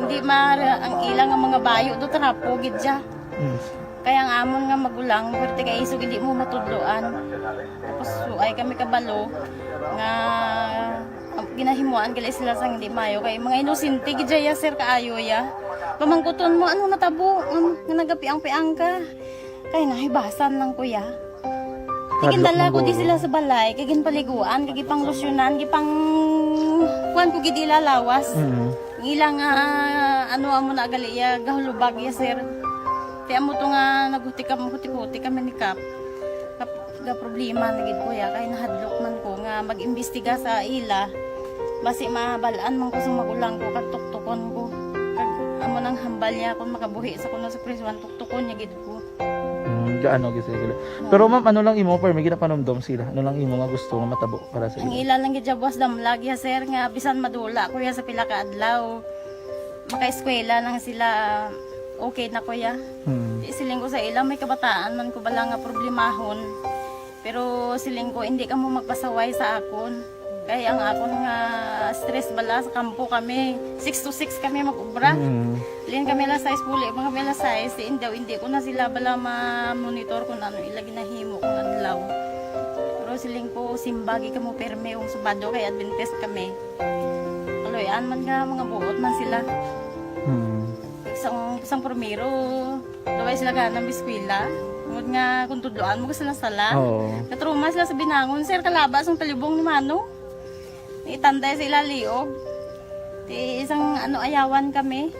di ang ilang nga mga bayo do trapo gid siya. Kaya ang amon nga magulang perti kay isog hindi mo matudloan. Tapos ay kami kabalo nga ginahimuan gali sila sang hindi mayo kay mga inosente gid ya sir kaayo ya. Pamangkuton mo ano natabo nga nagapiang-piang ka. Kay nahibasan lang kuya. Kigindala ko di sila sa balay, kagin paliguan, kagi pang losyunan, kagi pang kuan ko gid ilalawas. Ilang ano amo na gali ya gahulubag ya sir. Ti amo to nga naguti kami ni Kap. Ga problema na gid kuya kay nahadlok man ko nga mag-imbestiga sa ila. Basi mabalaan man ko sa magulang ko kag tuktukon ko. Kag amo nang hambal niya kun makabuhi sa kuno sa prison tuktukon niya gid ko. Gaano gid sila. Pero ma'am, ano lang imo per may ginapanomdom sila? Ano lang imo nga gusto nga matabo para sa ang ila? ila lang gid jabwas damlag ya sir nga bisan madula kuya sa pila ka adlaw. Maka-eskwela nang sila okay na kuya. Siling ko sa ila may kabataan man ko bala nga problemahon. Pero siling ko hindi ka mo magpasaway sa akon. Kaya ang akon nga stress bala sa kampo kami. 6 to 6 kami mag-ubra. Lian kami la size puli, mga kami la size. Hindi ko na sila bala ma-monitor kung ano ila ginahimo kung adlaw. Pero siling ko simbagi ka mo perme yung subado kay Adventist kami. Kaloyan man nga mga buot man sila. Isang primero, daway sila ka ng biskwila. Ngod nga kung tudloan mo sila sala. Katruma sila sa binangon, sir kalabas ang talibong ni Mano. Itanday sa ila liog. Di isang ayawan kami.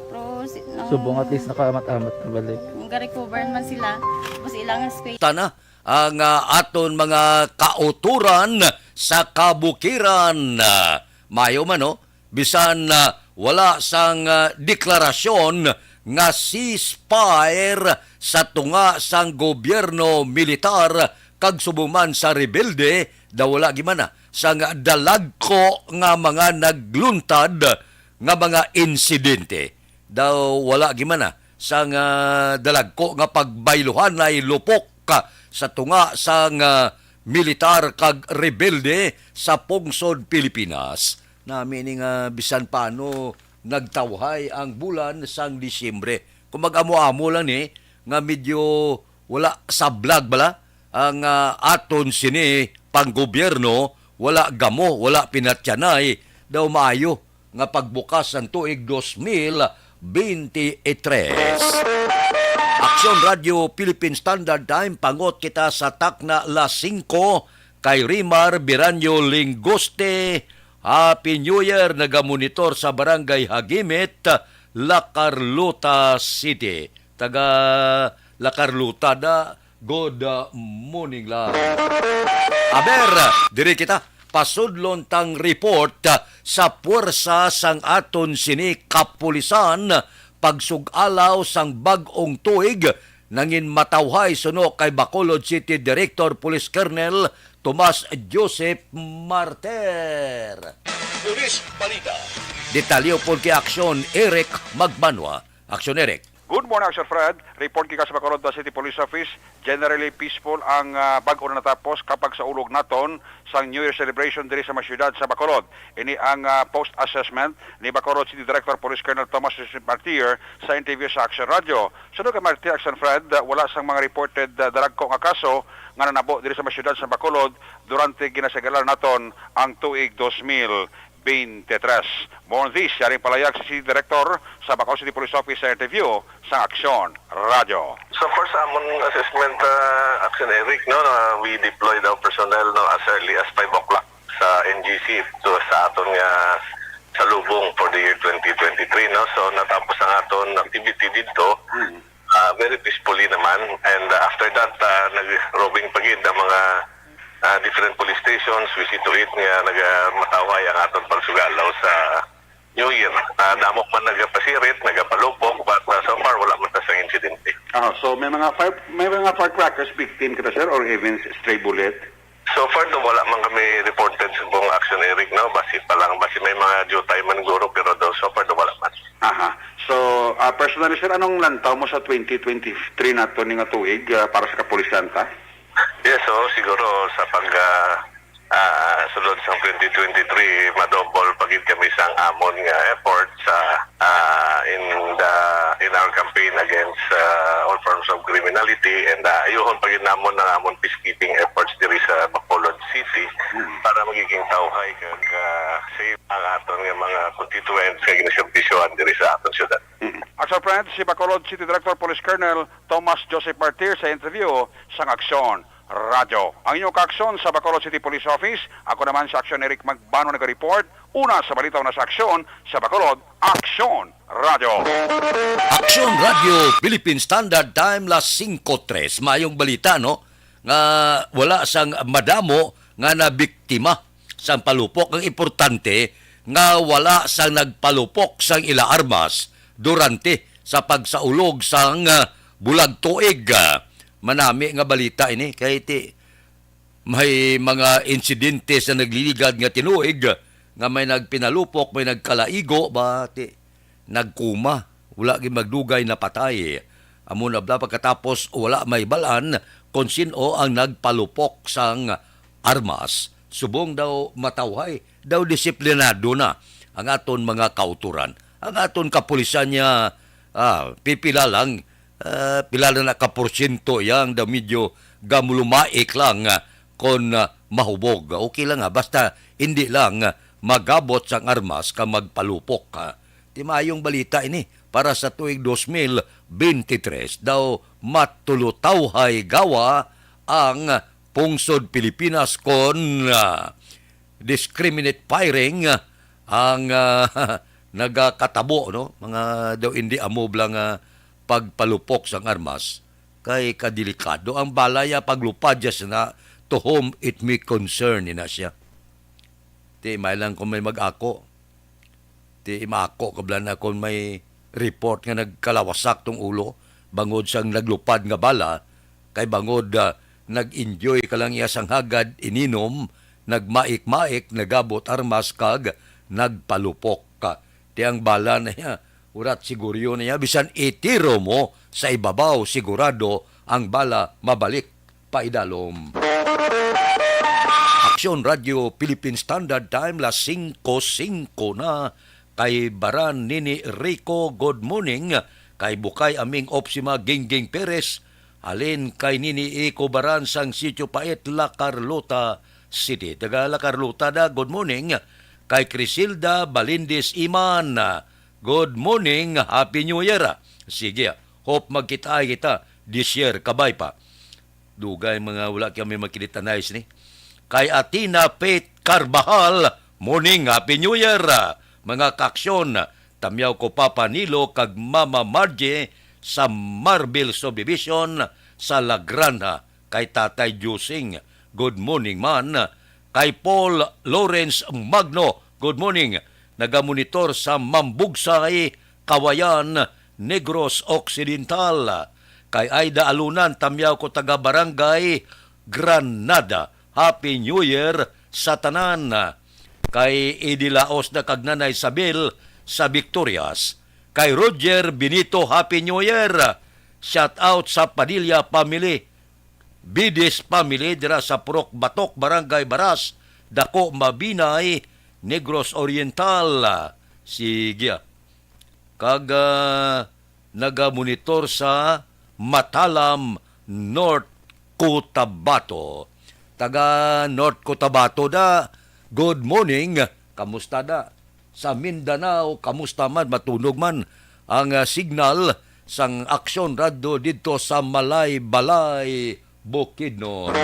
Pero Subong at least nakaamat-amat na balik. Ga-recover man sila. Tapos ilang square. Tana ang aton mga kauturan sa kabukiran. Mayo man no, bisan wala sang deklarasyon nga ceasefire sa tunga sang gobyerno militar kag subuman sa rebelde daw wala gimana sang dalagko nga mga nagluntad nga mga insidente daw wala gimana sang dalagko nga pagbayluhan ay lupok sa tunga sang militar kag rebelde sa pungsod Pilipinas na meaning bisan paano nagtawhay ang bulan sang Disyembre. Kung mag-amo-amo lang ni nga medyo wala sablag bala ang aton sini panggobyerno, wala gamo, wala pinatyanay daw maayo nga pagbukas ng tuig 2023. Aksyon Radio Philippine Standard Time, pangot kita sa takna las 5 kay Rimar Biranyo Lingoste. Happy New Year, nagamonitor sa Barangay Hagimit La Carlota City. Taga La Carlota da. Good morning lang. Aber, diri kita pasudlon tang report sa puwersa sang aton sini kapulisan pagsugalaw sang bag-ong tuig nangin matawhay suno kay Bacolod City Director Police Colonel Tomas Joseph Marter. Police Balita. Detalyo po kay Aksyon Eric Magbanwa. Aksyon Eric. Good morning, Sir Fred. Report kika sa Bacolod City Police Office. Generally peaceful ang bag-o na natapos kapag sa ulog naton sa New Year celebration diri sa masyudad sa Bacolod. Ini ang post-assessment ni Bacolod City Director Police Colonel Tomas Martir sa interview sa Action Radio. Sunod kay Martir, Sir Fred, wala sang mga reported daragko nga kaso nga nanabo diri sa masyudad sa Bacolod durante ginasagalan naton ang tuig 2023. More on this, yaring palayag si City Director sa Bacolod City Police Office sa interview sa Action Radio. So for sa among assessment, Action Eric, we deployed our personnel as early as 5 o'clock sa NGC to sa aton nga salubong for the year 2023. So natapos ang aton activity dito, very peacefully naman. And after that, nag-roving pagid ang mga different police stations. We see to it nga nagamataway ang aton pagsugalaw sa New Year. Damok man nagapasirit, nagapalupok, but so far wala man ta sa insidente. So may mga firecrackers victim kita, sir, or even stray bullet? So far wala man kami reported sa buong Action Eric, basi pa lang, basi may mga jutay man guro, pero so far wala man. So personally, sir, anong lantaw mo sa 2023 nato ni nga tuig para sa kapulisan ta? Yes, so siguro sa sulod sa 2023 madouble pagid kami sang amon nga effort sa in our campaign against all forms of criminality, and ayuhon pagid namon ang amon peacekeeping efforts diri sa Bacolod City para magiging tawhay kag safe ang aton nga mga constituents nga ginaservisyohan diri sa aton syudad. Action friends, si Bacolod City Director Police Colonel Tomas Joseph Martir sa interview sa Action Radio. Ang inyong kaaksyon sa Bacolod City Police Office, ako naman sa Action Eric Magbano nag-report. Una sa balitaw na sa aksyon sa Bacolod, Action Radio. Action Radio, Philippine Standard Time, las 5:03. Mayong balita, no? Nga wala sang madamo nga na biktima sang palupok. Ang importante nga wala sang nagpalupok sang ila armas durante sa pagsaulog sang bulag tuig. Manami nga balita ini kay ti may mga insidente sa nagliligad nga tinuig nga may nagpinalupok, may nagkalaigo ba ti nagkuma, wala gyud magdugay na patay. Amo na bla pagkatapos wala may balan kung sino ang nagpalupok sang armas. Subong daw matawhay, daw disiplinado na ang aton mga kauturan. Ang aton kapulisan niya pipila lang pila na kaporsyento yang da medyo gamulumaik lang kon mahubog. Okay lang basta hindi lang magabot sang armas ka magpalupok. Ti maayong balita ini para sa tuig 2023 daw matulutawhay gawa ang pungsod Pilipinas kon discriminate firing ang nagakatabo, no? Mga daw hindi amob lang pagpalupok sang armas kay kadelikado ang balaya paglupad siya na to whom it may concern na siya. Ti may lang kung may mag-ako. Ti maako kablan na kung may report nga nagkalawasak tong ulo bangod sang naglupad nga bala kay bangod nag-enjoy ka lang iya sang hagad ininom, nagmaik-maik, nagabot armas kag nagpalupok ka. Ti ang bala na niya urat siguro niya, bisan itiro mo sa ibabaw, sigurado ang bala mabalik paidalom. Action Radio, Philippine Standard Time, las 5:05 na. Kay Baran Nini Rico, good morning. Kay Bukay aming Opsima Gingging Perez, alin kay Nini Rico Baran sang Sitio Pait, La Carlota City. Taga La Carlota da, good morning. Kay Crisilda Balindis Iman, good morning, Happy New Year. Sige, hope magkita kita this year, kabay pa. Dugay mga wala kami makilita nice ni. Kay Atina Pate Carbajal, morning, Happy New Year. Mga kaaksyon, Tamyaw ko Papa Nilo kag Mama Margie sa Marble Subdivision sa La Granja. Kay Tatay Jusing, good morning man. Kay Paul Lawrence Magno, good morning. Nagamonitor sa Mambugsay, Kawayan, Negros Occidental. Kay Aida Alunan, tamyaw ko taga Barangay Granada. Happy New Year sa tanan. Kay Idilaos na kag Nanay Isabel sa Victorias. Kay Roger Benito, Happy New Year. Shout out sa Padilla family. Bidis family dira sa Purok Batok, Barangay Baras, Dako Mabinay, Negros Oriental. Sige. Kag nagamonitor sa Matalam, North Cotabato. Taga North Cotabato da. Good morning. Kamusta da? Sa Mindanao, kamusta man? Matunog man ang signal sang Aksyon Radio dito sa Malay-Balay, Bukidnon.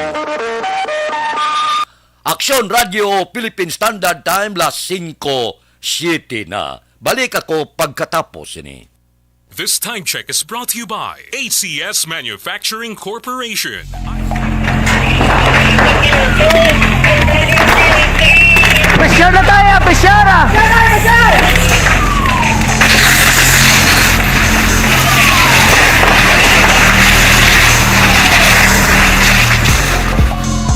Aksyon Radio, Philippine Standard Time, las 5:07 na. Balik ako pagkatapos ini. This time check is brought to you by ACS Manufacturing Corporation. Pressure na tayo! Pressure!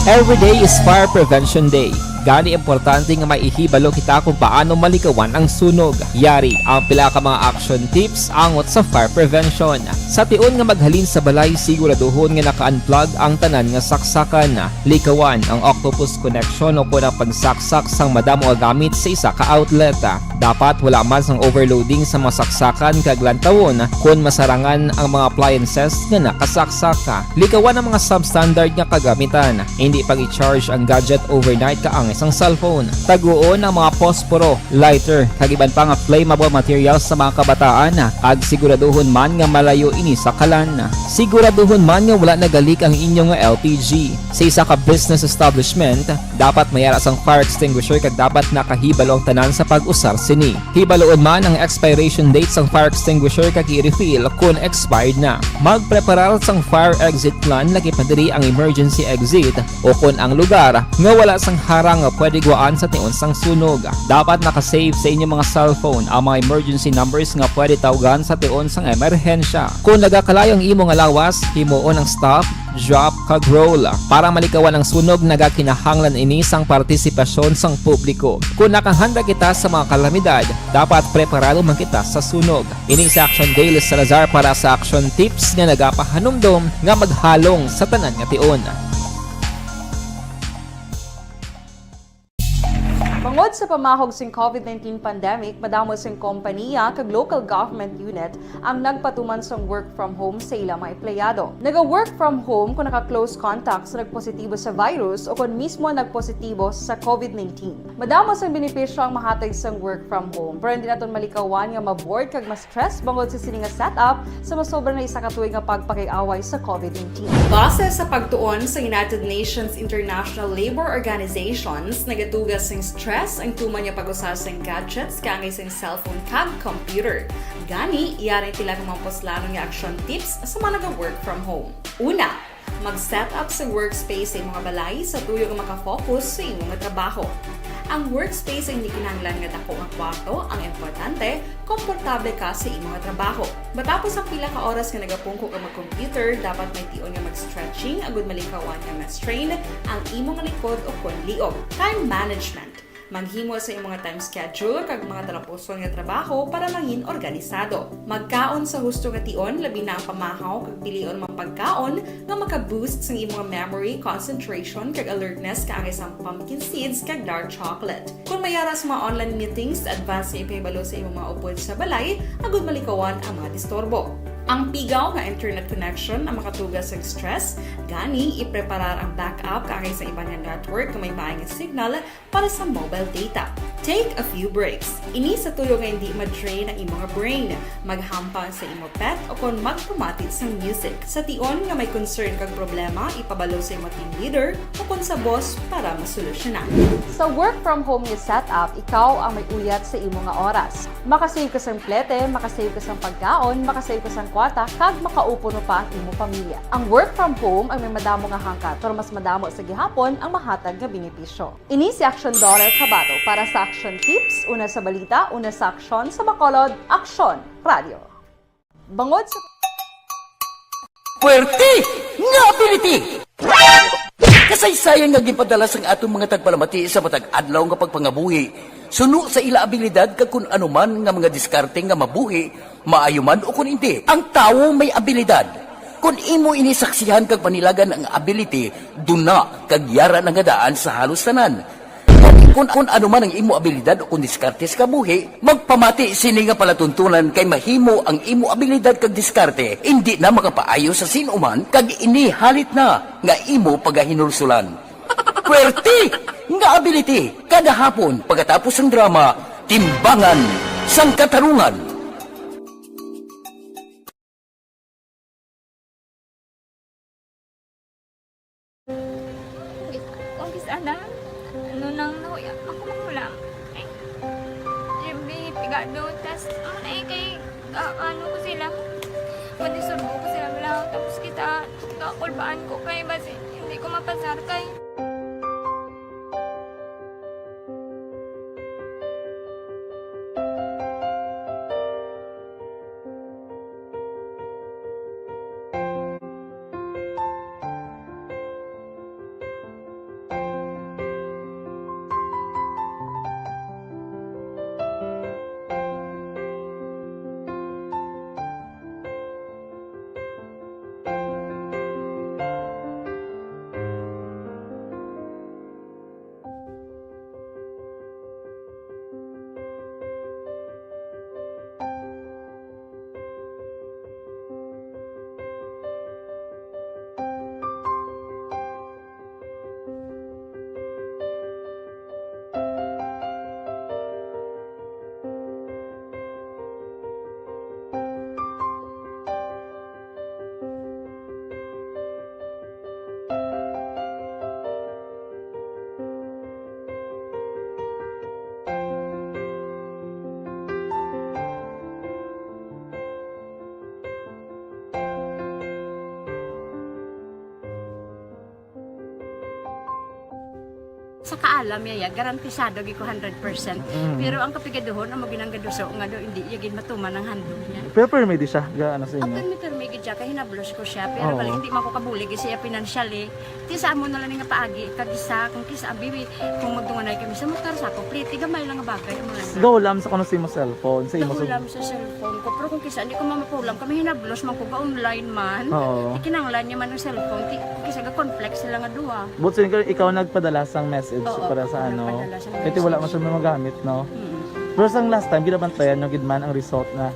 Every day is Fire Prevention Day. Gani importante nga maihibalo kita kung paano malikawan ang sunog. Yari ang pila ka mga action tips angot sa fire prevention. Sa tion nga maghalin sa balay, siguraduhon nga naka-unplug ang tanan nga saksakan. Likawan ang octopus connection o po na pagsaksak sang madamo nga gamit sa isa ka outlet. Dapat wala man sang overloading sa mga saksakan kag lantawon kung masarangan ang mga appliances nga nakasaksaka. Likawan ang mga substandard nga kagamitan. Hindi pag i-charge ang gadget overnight kaang isang cellphone. Taguon ang mga posporo, lighter, kag iban pa nga flammable materials sa mga kabataan. Kag siguraduhon man nga malayo ini sa kalan. Siguraduhon man nga wala nagalik ang inyong LPG. Sa isa ka business establishment, dapat mayara sang fire extinguisher kag dapat nakahibalo ang tanan sa pag-usar sini. Hibaloon man ang expiration date sang fire extinguisher kag i-refill kung expired na. Magpreparar sang fire exit plan lagi pa diri ang emergency exit o kung ang lugar nga wala sang harang nga pwede guaan sa tion sang sunog. Dapat nakasave sa inyong mga cellphone ang mga emergency numbers nga pwede tawagan sa tion sang emerhensya. Kung nagakalayo ang imong lawas, himuon ang stop, drop, kag roll. Para malikawan ang sunog, nagakinahanglan ini sang partisipasyon sang publiko. Kung nakahanda kita sa mga kalamidad, dapat preparado man kita sa sunog. Ini sa Action Daily Salazar para sa action tips nga nagapahanumdom nga maghalong sa tanan nga tion. Bangod sa pamahog sing COVID-19 pandemic, madamo sing kompanya kag local government unit ang nagpatuman sang work from home sa ilang mga empleyado. Naga-work from home kung naka-close contact sa nagpositibo sa virus o kung mismo nagpositibo sa COVID-19. Madamo sang benepisyo ang mahatag sang work from home, pero hindi naton malikawan nga ma-bored kag ma-stress bangod sa sini nga setup sa masobra na isa ka tuig nga pagpakiaway sa COVID-19. Base sa pagtuon sa United Nations International Labor Organizations, nagatugas sing stress ang tuman niya pag-usar sa gadgets kangay sa cellphone kag computer. Gani, iyaray tila ng mga poslanong nga action tips sa mga nag-work from home. Una, mag-set up sa workspace sa mga balay sa tuyo nga makafocus sa inyong trabaho. Ang workspace ay hindi kinahanglan nga dako ang kwarto, ang importante, komportable ka sa imong trabaho. Matapos ang pila ka oras nga nagapungko ka mag-computer, dapat may tion nga mag-stretching agud malikawan nga ma-strain ang imong likod o kon liog. Time management. Maghimo sa imong mga time schedule kag mga talapuson nga trabaho para mangin organisado. Magkaon sa husto nga tion, labi na ang pamahaw kag pilion mga pagkaon nga maka-boost sa imong memory, concentration kag alertness kaangay sa pumpkin seeds kag dark chocolate. Kung mayara sa mga online meetings, advance sa ipahibalo sa imong mga upod sa balay, agud malikawan ang mga disturbo. Ang pigaw nga internet connection ang makatugas sa stress, gani ipreparar ang backup kaangay sa ibang network kung may maayong signal para sa mobile data. Take a few breaks. Ini sa tuyo nga hindi ma-drain ang imong brain. Maghampang sa imo pet o kon magpamati sa music. Sa tion nga may concern kag problema, ipabalo sa imo team leader o kon sa boss para masolusyonan. Sa work from home nga setup, ikaw ang may uyat sa imo nga oras. Makasave ka sa plete, makasave ka sa pagkaon, makasave ka sa kwarta, kag makaupo no pa ang imo pamilya. Ang work from home ay may madamo nga hangkat, pero mas madamo sa gihapon ang mahatag nga benepisyo. Ini si Action Daughter Cabato para sa Action Tips, una sa balita, una sa aksyon sa Bacolod, Action Radio. Bangod sa Puwerte nga ability! Kasaysayan nga gipadala sang atong mga tagpalamati sa matag adlaw nga pagpangabuhi. Suno sa ila abilidad kag kun anuman nga mga diskarte nga mabuhi, maayo man o kun hindi. Ang tawo may abilidad. Kung imo inisaksihan kag panilagan ang ability, duna kag yara nga daan sa halos tanan. Kung ano man ang imo abilidad o kung diskarte sa kabuhi, magpamati sini nga palatuntunan kay mahimo ang imo abilidad kag diskarte, hindi na makapaayo sa sinuman kag inihalit na nga imo pagahinulsulan. Puwerte nga ability, kada hapon pagkatapos ng drama, Timbangan sang Katarungan. Sana, ano nang nahuya, ako magulang. Ay, Jimmy, pigado, tas, kay, ano ko sila, madisurbo ko sila lang, tapos kita, kakulbaan ko kay, basi, hindi ko mapasar kay. Sa kaalam yaya, garantisado gi ko 100%. Pero ang kapigaduhon, ang maginanggaduso, nga do, hindi yagin matuman ang handog niya. Pero permedi siya, gaano sa inyo? Ang may gidya, kaya hinablos ko siya. Pero balik, hindi man ko kabulig siya financially. Tisa mo na lang nga paagi, kagisa, kung kisa ang bibi, kung magdunganay kami sa motor sa ako, plate, gamay lang nga bagay. Gawlam sa kano sa imo cellphone? Gawlam sa cellphone ko. Pero kung kisa, hindi ko mamapulam, kami hinablos man ko ba online man. Ikinanglan niya man ang cellphone, kisa ga complex sila nga duwa. But so, ikaw nagpadala sang message para sa ano? Kasi wala man siya magamit, no? Pero sang last time, ginabantayan nyo gidman ang result na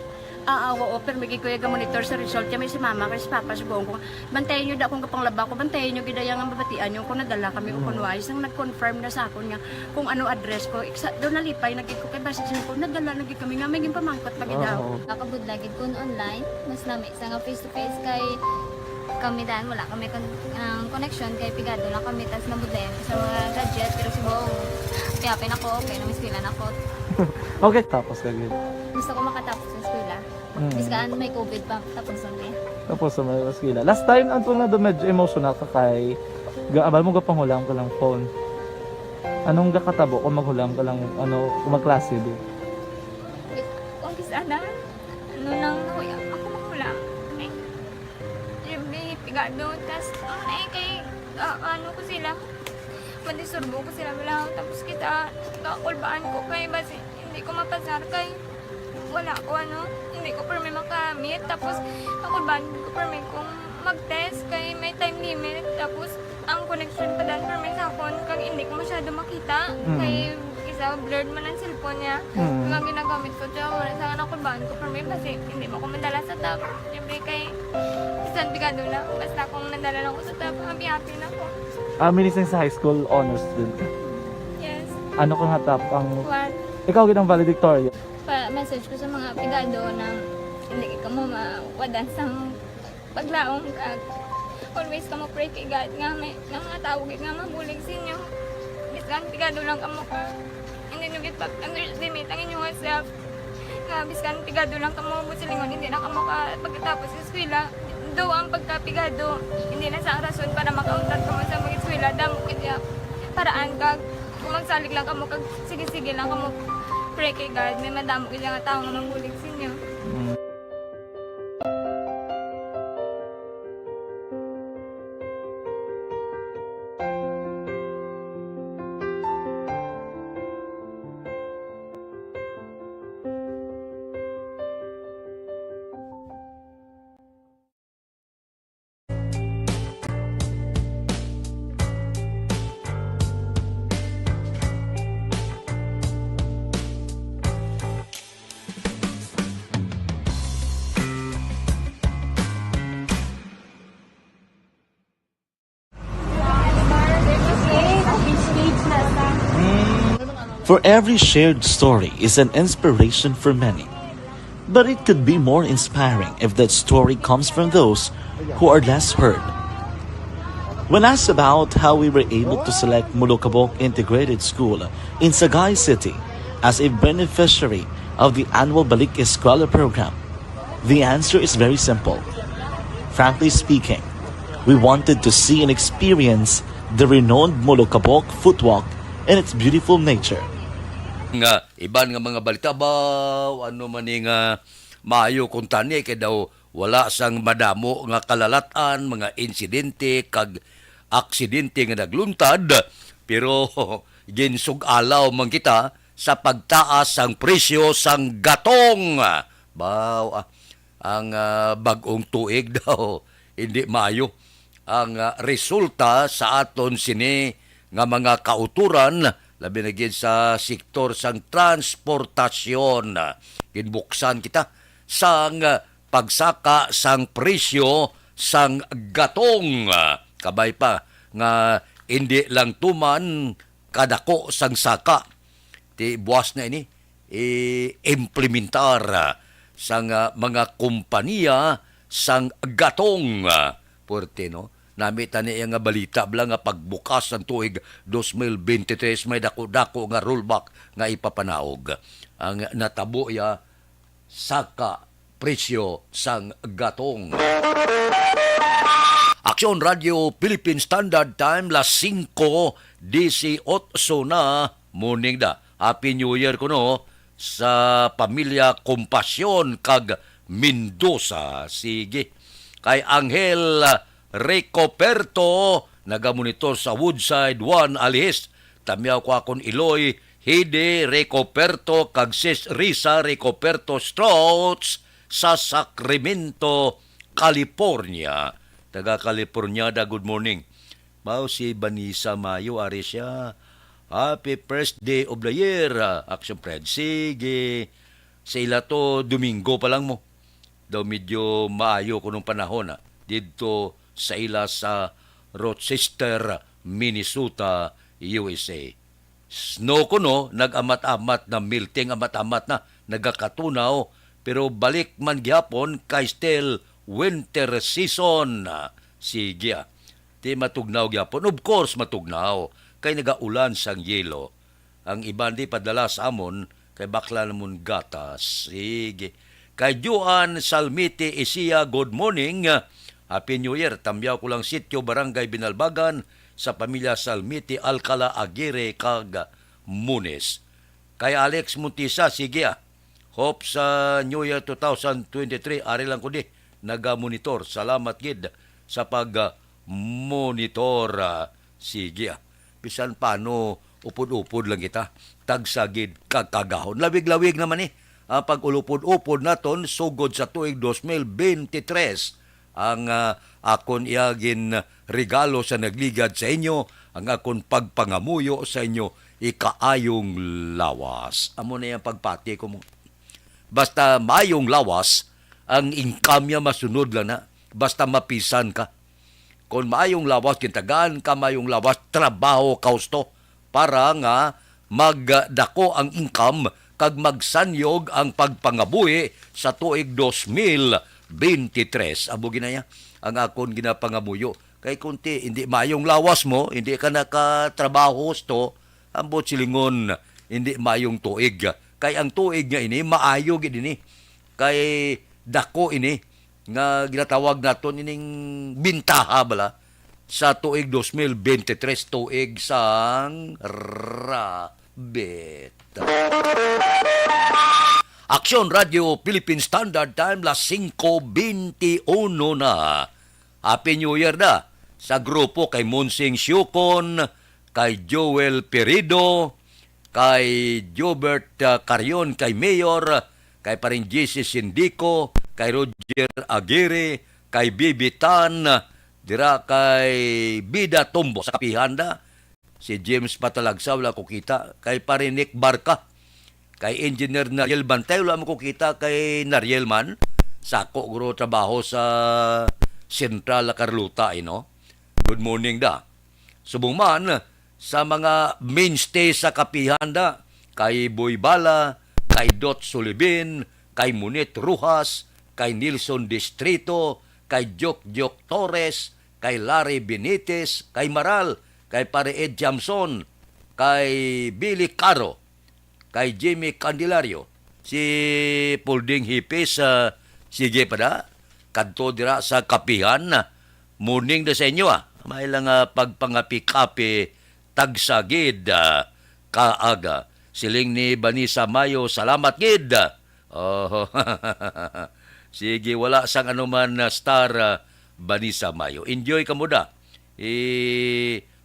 oo, pero may kuya ga-monitor sa result niya. May si mama, kasi si papa, si buong ko. Bantayan nyo da kung kapanglaba ko, bantayan nyo gidayang ang babatian nyo kung nadala kami o kung wais. Ang nag-confirm na sa akin nga kung ano address ko. Doon nalipay, nagig ko kay basis ko, nadala nagig kami nga, may pamangkot pag daw. Kakabudlagid kung online, mas lami sa nga face-to-face kay kami dahil wala kami connection kay pigado lang kami tas nabudlayan sa mga gadget pero si buong piyapin ako, okay na miskilan ako. Okay, tapos kagid. Gusto ko makatapos sa eskwela. Biskaan may COVID pa, tapos na eh. Tapos sa may eskwela. Last time, antong na medyo emotional ka kay abal mo gapanghulam ka lang phone. Anong gakatabo kung maghulam ka lang, kung magklase di? Kung sana, ano nang nahuya, ako maghulam. Jimmy, pigado, tas, kay, ano ko sila, madisurbo ko sila lang, tapos kita, kakulbaan ko kay, basi, hindi ko mapasar kay, wala ko hindi ko permi makamit, tapos kakulbaan ko permi kung mag-test kay may time limit, tapos ang connection pa dan permi sa akon, kag hindi ko masyado makita, kay isa blurred man ang cellphone niya, mga ginagamit ko siya, wala sa kakulbaan ko permi, kasi hindi mo ko madala sa tab, siyempre kay, isang bigado na, basta kung nadala lang ko sa tab, happy na ako. Minising sa high school honors student. Yes. Ano kang hatap ang... What? Ikaw ginang valedictorian. Pa-message ko sa mga pigado na hindi ka mo mawadan sa paglaong kag always ka mo pray kay God nga may nga mga tawag nga mabulig sa inyo. Biskan pigado lang ka mo hindi nyo git pag-underestimate ang inyong self. Nga biskan pigado lang ka mo busilingon hindi na ka mo pagkatapos sa eskwela. Do ang pagkapigado hindi na sa rason para makauntat ka mo sa mga eskwela damo kaya paraan kag kung magsalig lang ka mo kag sige-sige lang ka mo pray kay God may madamo kaya nga tao nga mabulig sa inyo. For every shared story is an inspiration for many. But it could be more inspiring if that story comes from those who are less heard. When asked about how we were able to select Mulukabok Integrated School in Sagay City as a beneficiary of the annual Balik Eskwela program, the answer is very simple. Frankly speaking, we wanted to see and experience the renowned Mulukabok footwalk in its beautiful nature. Nga iban nga mga balita ba ano man nga maayo kung tani kay daw wala sang madamo nga kalalatan, mga insidente kag aksidente nga nagluntad pero ginsug-alaw man kita sa pagtaas sang presyo sang gatong. Baw ang bag-ong tuig daw hindi maayo ang resulta sa aton sini nga mga kauturan labi na gid sa sektor sang transportasyon. Ginbuksan kita sang pagsaka sang presyo sang gatong. Kabay pa nga hindi lang tuman kadako sang saka. Ti buwas na ini implementar sang mga kompanya sang gatong. Porte no? Namita niya nga balita bala nga pagbukas ng tuig 2023 may dako-dako nga rollback nga ipapanaog. Ang natabo ya saka presyo sang gatong. Aksyon Radio Philippine Standard Time las 5:18 na morning da. Happy New Year kuno sa pamilya Kompasyon kag Mendoza. Sige. Kay Angel Recoperto, nagamonitor sa Woodside 1 Alihis. Tamyaw ko akong Iloy, Hide Recoperto, kag Sis Risa Recoperto Strauss sa Sacramento, California. Taga California da, good morning. Mao si Vanessa Mayo, ari siya. Happy first day of the year, Action Fred. Sige, sa ila to, Domingo pa lang mo. Daw medyo maayo ko nung panahon, dito sa ila sa Rochester, Minnesota, USA. Snow ko no, nag-amat-amat na melting, amat-amat na, nagakatunaw, pero balik man gyapon kay still winter season. Sige, di matugnaw gyapon. Of course, matugnaw, kay nagaulan sang yelo. Ang iban di padala sa amon, kay bakla namon gatas. Sige. Kay Juan Salmiti Isiya, good morning. Happy New Year. Tamyaw ko lang sityo Barangay Binalbagan sa pamilya Salmiti, Alcala, Aguirre, kag Munes. Kay Alex Muntisa, sige hope sa New Year 2023. Ari lang ko di, naga-monitor. Salamat gid sa pag-monitor. Sige bisan paano, upod-upod lang kita. Tagsagid kagahon. Lawig-lawig naman pag ulupod-upod naton, sugod sa tuig 2023. Ang akon iagin regalo sa nagligad sa inyo, ang akon pagpangamuyo sa inyo, ikaayong lawas. Amo na yung pagpati ko mo. Basta mayong lawas, ang income niya masunod lang na. Basta mapisan ka. Kung mayong lawas, kintagaan ka mayong lawas, trabaho kausto para nga magdako ang income kag magsanyog ang pagpangabuhi sa tuig 2023. Abo ginaya ang akon ginapangamuyo. Kay kunti, hindi mayong lawas mo, hindi ka nakatrabaho gusto, ambot silingon, hindi mayong tuig. Kay ang tuig nga ini, maayo gid ini. Kay dako ini, nga ginatawag naton ining bintaha bala sa tuig 2023, tuig sang rabet. Aksyon Radio Philippine Standard Time, las 5:21 na. Happy New Year na sa grupo kay Monsing Siukon, kay Joel Perido, kay Jobert Carion, kay Mayor, kay paring JC Sindico, kay Roger Aguirre, kay Bibi Tan, dira kay Bida Tombo sa Kapihanda, si James Patalagsa, wala ko kita, kay paring Nick Barca, kay Engineer Nariel Bantay, wala mo ko kita, kay Nariel man, sako guro trabaho sa Central Carluta, no? Good morning da. Subong man sa mga mainstay sa Kapihanda, kay Boy Bala, kay Dot Sulibin, kay Munit Rujas, kay Nilson Distrito, kay Jok Torres, kay Larry Benitez, kay Maral, kay Pare Ed Jamson, kay Billy Caro, kay Jimmy Candelario, si Pulding Hipis, sige pa da, kadto dira sa Kapihan, morning na sa inyo may lang pagpangapi-kapi tagsagid kaaga. Siling ni Banisa Mayo, salamat gid. Oh, sige, wala sang anuman star Banisa Mayo. Enjoy ka mo da.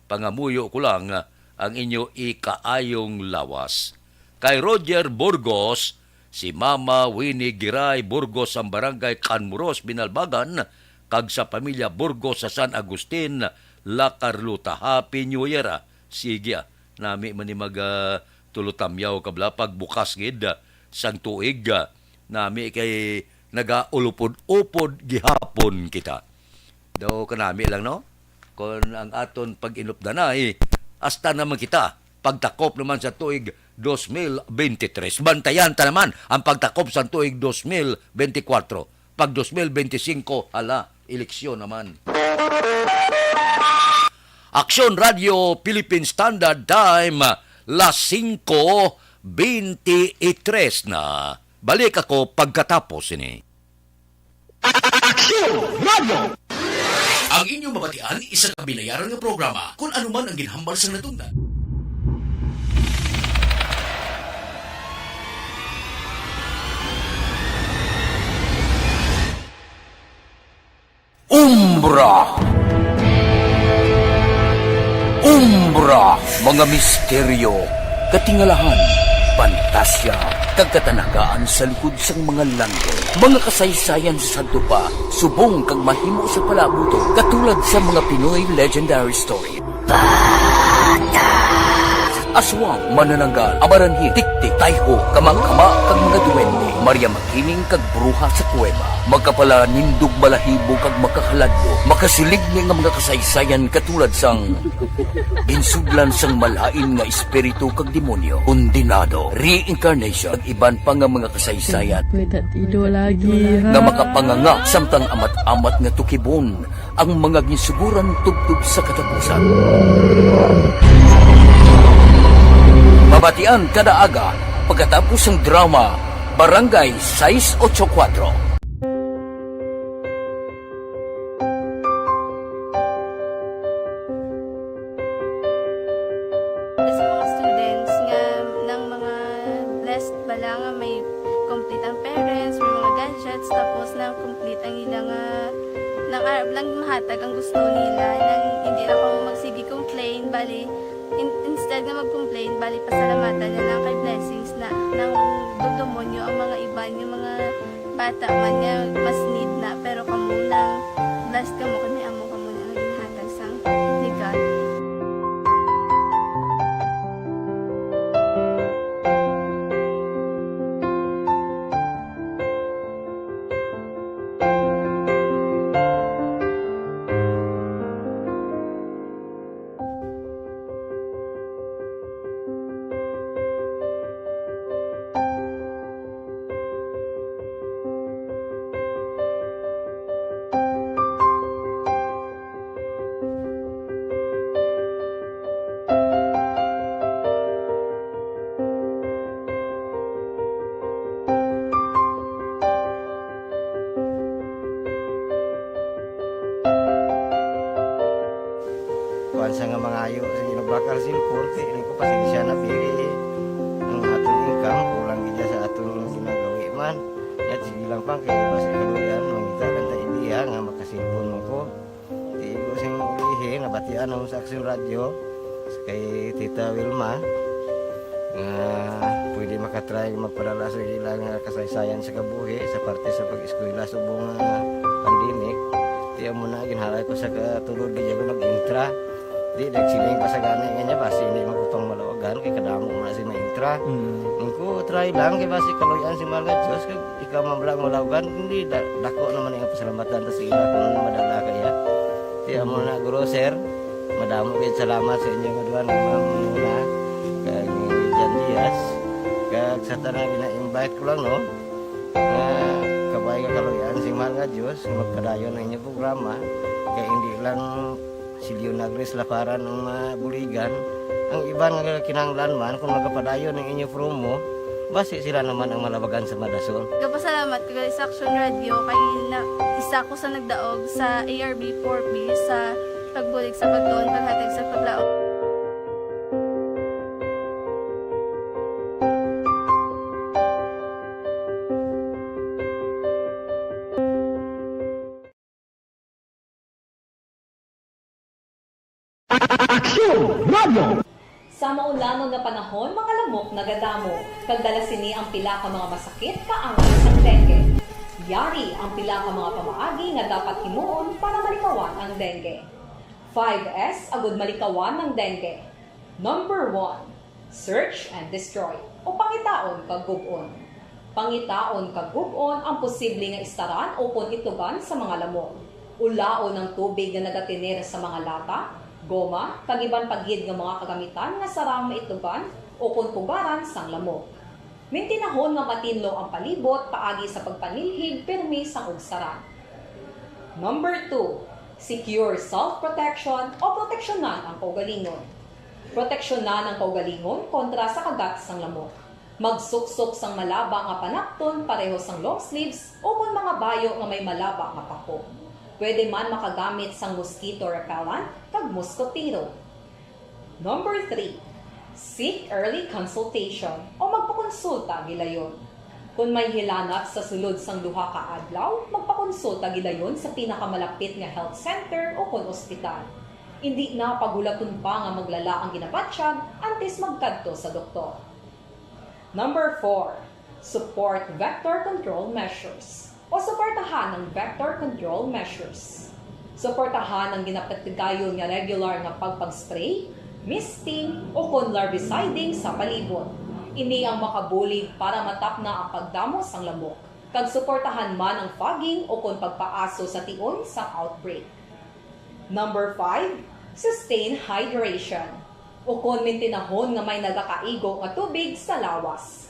Pangamuyo ko lang ang inyo ikaayong lawas. Kay Roger Burgos, si Mama Winnie Giray Burgos ang barangay Canmuros, Binalbagan, kag sa pamilya Burgos sa San Agustin, La Carlota. Happy New Year. Sige, nami man ni tulutamyaw kabla pagbukas gid sang tuig. Nami kay nagaulupod-upod gihapon kita. Daw kanami lang, no? Kung ang aton pag-inupdanay, hasta naman kita, pagtakop naman sa tuig 2023. Bantayan ta naman ang pagtakop sa tuig 2024. Pag 2025, eleksyon naman. Aksyon Radio Philippine Standard Time, las 5:23 na. Balik ako pagkatapos ini. Aksyon Radio! Ang inyong mabatian, isa ka binayaran ng programa kung anuman ang ginhambal sa natungdan. Umbra, mga misteryo, katingalahan, pantasya, kagkatanagaan sa likod sang mga langit, mga kasaysayan sa dupa, subong kag mahimo sa palabuto, katulad sa mga Pinoy legendary story. Aswang, manananggal, amaranhit, tiktik, tayho, kamang-kama, kag mga duwende, Maria Makining kag bruha sa kuweba, magkapala nindog balahibo kag makahaladlo, makasilig ni nga mga kasaysayan katulad sang ginsudlan sang malain nga espiritu kag demonyo, undinado, reincarnation, kag iban pa nga mga kasaysayan nga makapanganga samtang amat-amat nga tukibon ang mga ginsuguran tubtub sa katapusan. Mabatian kada aga pagkatapos ng drama Barangay 684. Sa mga students nga ng mga blessed bala nga may complete ang parents, may mga gadgets, tapos na complete ang ilang ng arab lang mahatag ang gusto nila nang hindi na pang magsigi complain, bali instead na mag-complain, bali pasalamatan na lang kay blessings na nang dudumonyo ang mga iba yung mga bata man nga mas need na, pero kamo lang blessed kamo kami amo kamo na ginhatag sang ni God. sa nga mga ayo sa inyong bakal silpon kay ini ko pasensya na pili ang atong income kulang gid sa atong ginagawi man at sige lang pang kay basta kaluyan mangita kan ta idea nga makasilpon mo ko di ko sing ihi nabatian ang sa Aksyon Radio kay Tita Wilma nga pwede makatry magpadala sa ilang kasaysayan sa kabuhi sa parte sa pag-eskwela subong pandemic. Tiya mo na ginhalay ko sa katulog di ko nag-intra. Di nagsiling pa sa gani kanya basi hindi magupang malawagan kay kadamo man si ma-intra. Ningko try lang kay basi kaloyan si Malga Diyos kay ikaw mablang malawagan hindi dako naman ang pasalamatan ta sa ila kung madala kaya. Tiya mo na guro sir. Madamo gid salamat sa inyong duha ng mamuna kay Jan Diaz. Kag sa tanang ina-invite ko lang no. Kabay ka kaloyan si mahal nga Diyos magpadayon ng inyong programa kaya hindi lang si Leonagres laparan ng mabuligan ang iba nga kinanglan man kung magpadayon ng inyong promo basi sila naman ang malabagan sa Madason. Kapasalamat ko sa Aksyon Radio kay isa ko sa nagdaog sa ARB 4B sa pagbulig sa pagtuon paghatag sa paglaog. Aksyon Radio! Sa maulanon nga panahon, mga lamok nagadamo, kagdala sini ang pila ka mga masakit kaangay sa dengue. Yari ang pila ka mga pamaagi nga dapat himuon para malikawan ang dengue. 5S agud malikawan ng dengue. Number 1, search and destroy o pangitaon kag gub-on. Pangitaon kag gub-on ang posible nga istaran o pon itugan sa mga lamok. Ulaon ng tubig nga nagatinir sa mga lata, goma, kagiban paghid nga mga kagamitan nga sarang maituban o kung pugaran sang lamok. Mintinahon nga matinlo ang palibot paagi sa pagpanilhig permi sang ugsaran. Number 2, secure self-protection o proteksyonan ang kaugalingon. Proteksyonan ang kaugalingon kontra sa kagat sang lamok. Magsuksok sang malaba nga panakton pareho sang long sleeves o kung mga bayo nga may malaba nga pako. Pwede man makagamit sang mosquito repellent kag mosquitero. Number 3, seek early consultation o magpakonsulta gilayon. Kung may hilanat sa sulod sang duha ka adlaw, magpakonsulta gilayon sa pinakamalapit nga health center o kon ospital. Hindi na pagulaton pa nga maglala ang ginabatsyag antes magkadto sa doktor. Number 4, support vector control measures o suportahan ng vector control measures. Suportahan ang ginapatigayon nga regular nga pagpag-spray, misting o kon larviciding sa palibot. Ini ang makabulig para matapna ang pagdamo sang lamok. Kag suportahan man ang fogging o kon pagpaaso sa tion sa outbreak. Number 5, sustain hydration o kon mintinahon nga may nagakaigo nga tubig sa lawas.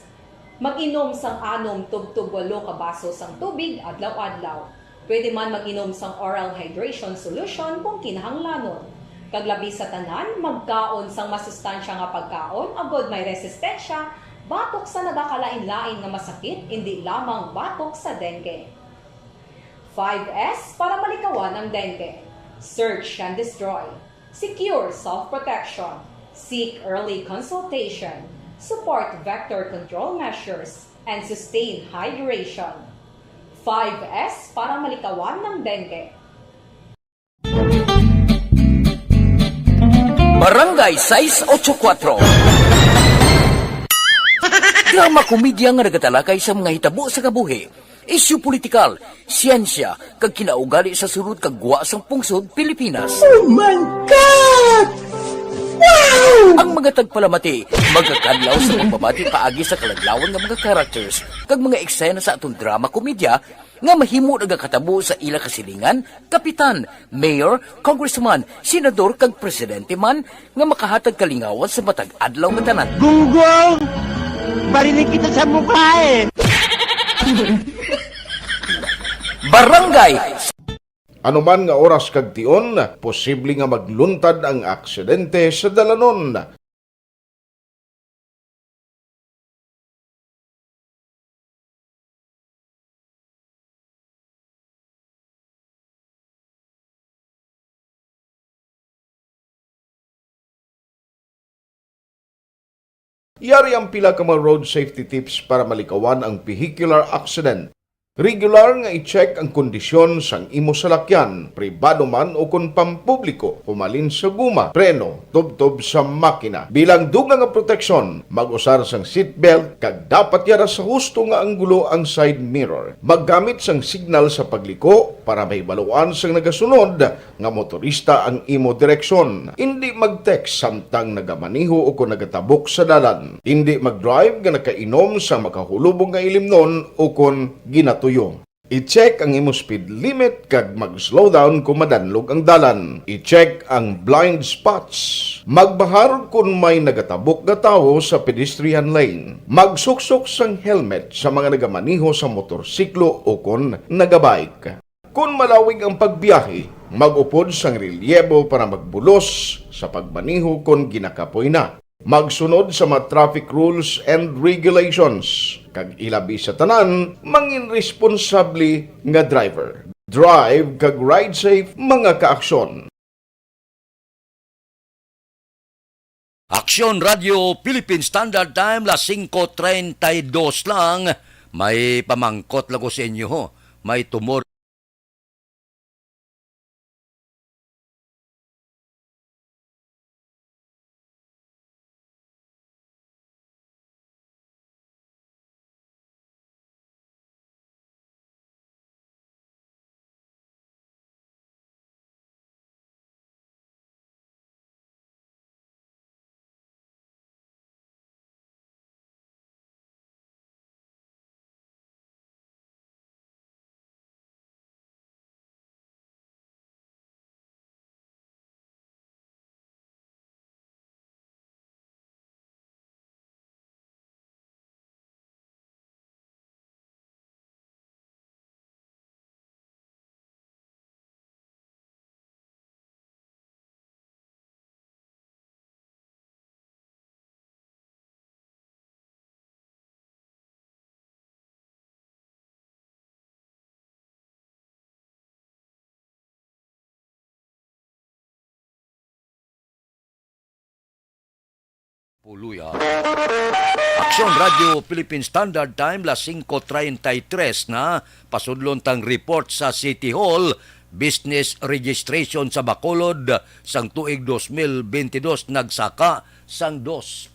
Mag-inom sang 6 tub-tub 8 ka baso sang tubig adlaw-adlaw. Pwede man mag-inom sang oral hydration solution kung kinahanglanon. Kaglabi sa tanan, magkaon sang masustansya nga pagkaon, agod may resistensya, batok sa nagakalain-lain nga masakit, hindi lamang batok sa dengue. 5S para malikawan ang dengue. Search and destroy. Secure self-protection. Seek early consultation. Support vector control measures, and sustain hydration. 5S para malikawan ng dengue. Barangay 684 Drama komedya nga nagatalakay sa mga hitabo sa kabuhi, isyu politikal, siyensya, kag kinaugali sa sulod kag guwa sang pungsod Pilipinas. Oh my God! Wow! Ang mga tagpalamati, magkakadlaw sa pagbabati paagi sa kalaglawan ng mga characters kag mga eksena sa atong drama komedya nga mahimo nagakatabo sa ila kasilingan, kapitan, mayor, congressman, senador kag presidente man nga makahatag kalingawan sa matag adlaw nga tanan. Gunggong! Barinig kita sa mukha eh! Barangay Anuman nga oras kag tion, posible nga magluntad ang aksidente sa dalanon. Yari ang pila ka mga road safety tips para malikawan ang vehicular accident. Regular nga i-check ang kondisyon sang imo salakyan, pribado man o kung pampubliko, pumalin sa guma, preno, tubtob sa makina. Bilang dugang nga proteksyon, mag-usar sang seatbelt, kag dapat yara sa husto nga anggulo ang side mirror. Maggamit sang signal sa pagliko para mahibaluan sang nagasunod nga motorista ang imo direksyon. Hindi mag-text samtang nagamaniho o kung nagatabok sa dalan. Hindi mag-drive nga nakainom sa makahulubong nga ilimnon o kung ginato I-check ang imo speed limit kag mag-slow down kung madanlog ang dalan. I-check ang blind spots. Magbahar kung may nagatabok na tao sa pedestrian lane. Magsuksok sang helmet sa mga nagamaniho sa motorsiklo o kung nagabike. Kung malawig ang pagbiyahe, mag-upod sang relyebo para magbulos sa pagmaniho kung ginakapoy na. Magsunod sa mga traffic rules and regulations. Kag ilabi sa tanan, mangin responsable nga driver. Drive kag ride safe mga kaaksyon. Aksyon Radio Philippine Standard Time, las 5:32 lang. May pamangkot lago sa inyo ho. May tumor. Puluya. Aksyon Radio Philippine Standard Time, las 5:33 na. Pasudlon tang report sa City Hall. Business registration sa Bacolod sang tuig 2022 nagsaka sang 2%.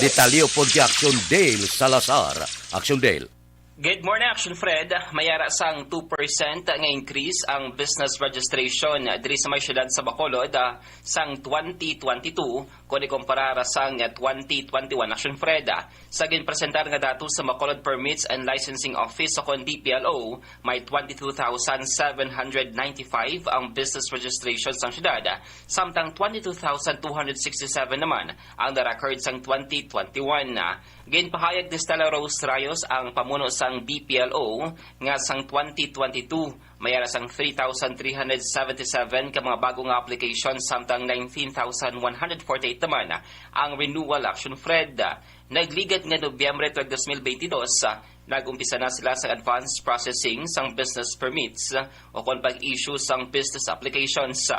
Detalyo po kay Aksyon Dale Salazar. Aksyon Dale. Good morning, Action Fred. Mayara sang 2% nga increase ang business registration diri sa may syudad sa Bacolod sang 2022 kung ikumpara sang 2021, Action Fred. Sa ginpresentar nga datos sa Bacolod Permits and Licensing Office o kon DPLO, may 22,795 ang business registration sa syudad, samtang 22,267 naman ang na-record sang 2021. Ginpahayag ni Stella Rose Rayos ang pamuno sang DPLO nga sang 2022 mayara sang 3,377 ka mga bagong application samtang 19,148 naman ang renewal, Action Fred. Nagligat nga Nobyembre 2022 nag-umpisa na sila sa advanced processing sang business permits o kon pag-issue sang business applications.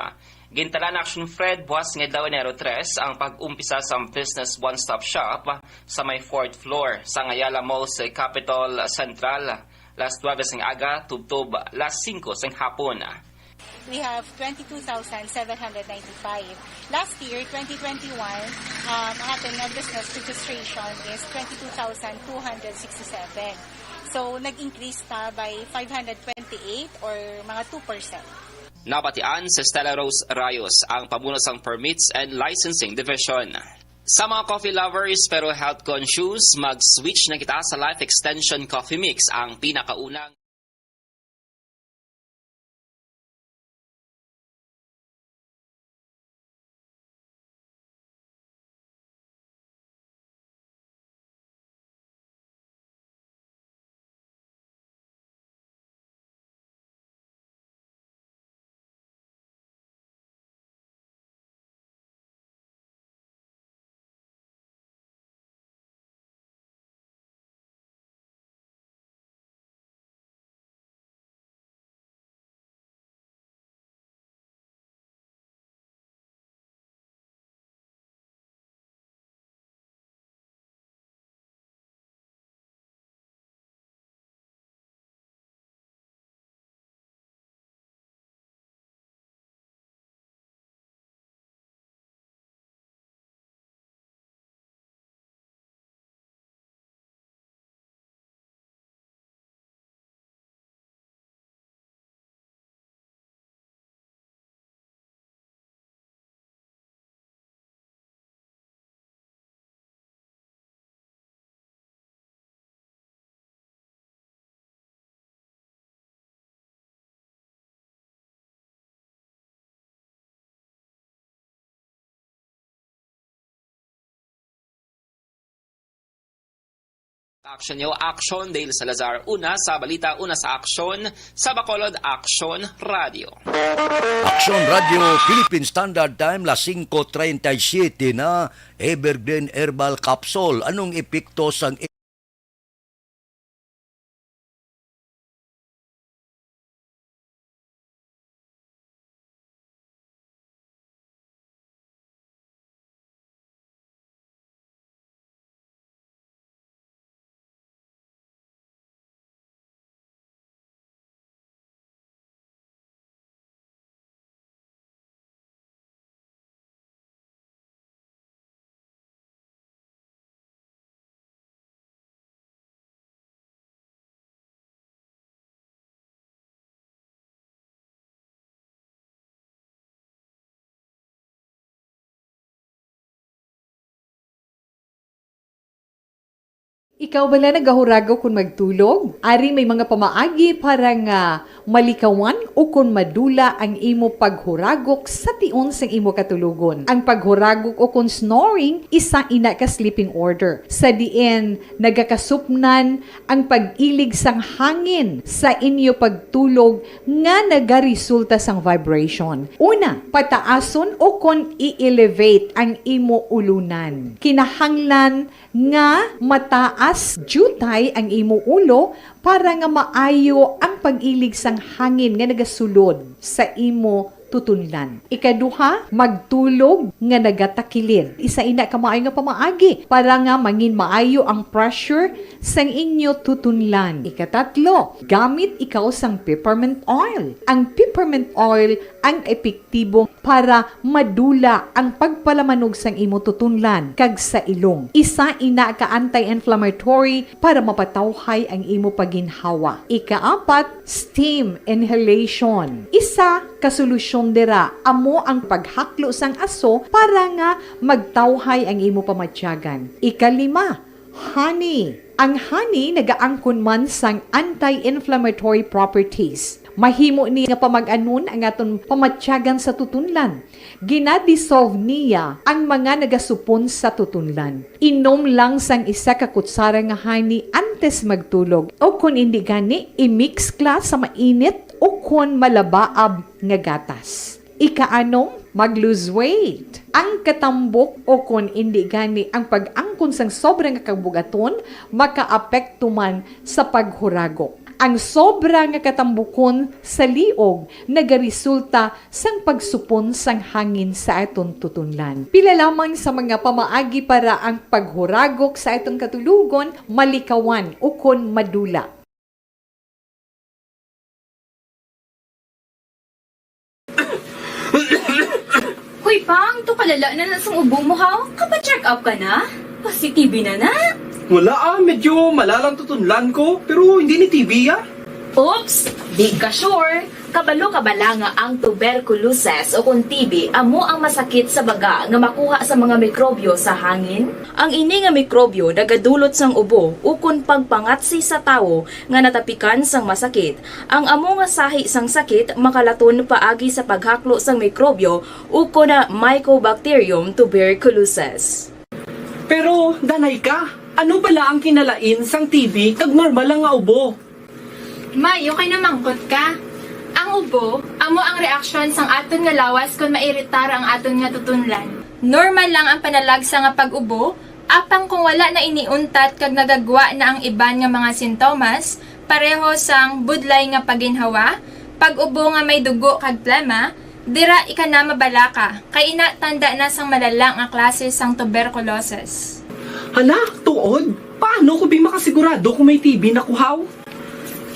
Gintalan, Action Fred, buwas nga daw Enero 3 ang pag-umpisa sa business one-stop shop sa may 4th floor sa Ayala Mall sa Capital Central. Las 9 ng aga, tubtob las 5 ng hapon. We have 22,795. Last year, 2021, ating business registration is 22,267. So, nag-increase ta by 528 or mga 2%. Nabatian sa Stella Rose Rayos ang pamuno sang Permits and Licensing Division. Sa mga coffee lovers pero health conscious, mag-switch na kita sa Life Extension Coffee Mix, ang pinakaunang Action nyo, Action Dale Salazar. Una sa balita, una sa aksyon, sa Bacolod, Action Radio. Action Radio, Philippine Standard Time, las 5:37 na. Evergreen Herbal Capsule. Anong epekto sang Ikaw bala nagahurago kung magtulog? Ari may mga pamaagi para nga malikawan o kung madula ang imo paghuragok sa tion sang imo katulugon. Ang paghuragok o kung snoring, isa ina ka sleeping order. Sa diin, nagakasupnan ang pag-ilig sang hangin sa inyo pagtulog nga nagaresulta sang vibration. Una, pataason o kung i-elevate ang imo ulunan. Kinahanglan nga mataas jutay ang imo ulo para nga maayo ang pag-ilig sang hangin nga nagasulod sa imo tutunlan. Ikaduha, magtulog nga nagatakilid. Isa ina ka maayo nga pamaagi para nga mangin maayo ang pressure sang inyo tutunlan. Ikatatlo, gamit ikaw sang peppermint oil. Ang peppermint oil ang epektibo para madula ang pagpalamanog sang imo tutunlan kag sa ilong. Isa ina ka anti-inflammatory para mapatawhay ang imo paginhawa. Ikaapat, steam inhalation. Isa ka solusyon dira amo ang paghaklo sang aso para nga magtawhay ang imo pamatyagan. Ikalima, honey. Ang honey nagaangkon man sang anti-inflammatory properties. Mahimo ni nga pamag-anon ang aton pamatyagan sa tutunlan. Ginadissolve niya ang mga nagasupon sa tutunlan. Inom lang sang isa ka kutsara nga honey antes magtulog. O kung hindi gani, i-mix class sa mainit o kung malabaab nga gatas. Ikaanom, mag-lose weight. Ang katambok o kung hindi gani ang pag-angkon sang sobrang kabugaton, makaapekto man sa paghuragok. Ang sobra nga katambukon sa liog nagaresulta sang pagsupon sang hangin sa aton tutunlan. Pila lamang sa mga pamaagi para ang paghuragok sa aton katulugon malikawan o kon madula. Hoy, Pang, to kalala na sang ubo mo, ha? Kapa-check up ka na? Positive na na? Wala medyo malalang tutunlan ko, pero hindi ni TB Oops! Di ka sure. Kabalo kabala nga ang tuberculosis o kung TB amo ang masakit sa baga nga makuha sa mga mikrobyo sa hangin. Ang ini nga mikrobyo nagadulot sang ubo o kung pagpangatsi sa tawo nga natapikan sang masakit. Ang amo nga sahi sang sakit makalaton paagi sa paghaklo sang mikrobyo o kung na Mycobacterium tuberculosis. Pero, danay ka, ano bala ang kinalain sang TB kag normal lang nga ubo? Mayo kay namangkot ka. Ang ubo, amo ang reaksyon sang aton nga lawas kung mairitar ang aton nga tutunlan. Normal lang ang panalagsa nga pag-ubo, apang kung wala na iniuntat kag nagagwa na ang iban nga mga sintomas, pareho sang budlay nga paginhawa, pag-ubo nga may dugo kag plema, dira ika na mabala ka, kay ina tanda na sang malalang nga klase sang tuberculosis. Hala, tuod? Paano ko makasigurado kung may TB na kuhaw?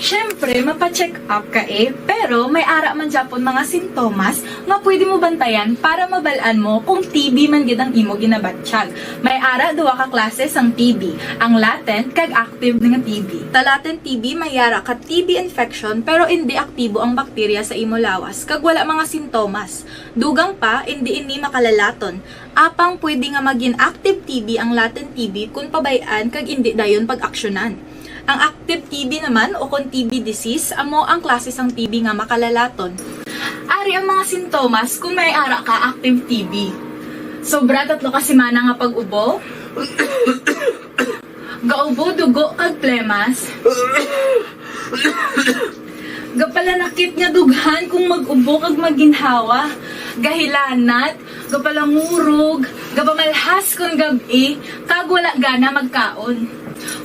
Siyempre, mapacheck up ka pero may ara man Japon mga sintomas nga pwede mo bantayan para mabalaan mo kung TB man gid ang imo ginabatsyag. May ara duwa ka klase sang TB, ang latent kag active nga TB. Ta latent TB may ara ka TB infection pero hindi aktibo ang bakterya sa imo lawas kag wala mga sintomas. Dugang pa hindi makalalaton. Apang pwede nga maging active TB ang latent TB kung pabayaan kag hindi dayon pag-aksyonan. Ang active TB naman o kung TB disease, amo ang klase sang TB nga makalalaton. Ari ang mga sintomas kung may ara ka active TB. Sobra 3 ka semana nga pag-ubo. Gaubo dugo kag plemas. Gapalanakit nga dughan kung mag-ubo kag maginhawa. Gahilanat, gapalangurog, gapamalhas kung gabi, kag wala gana magkaon.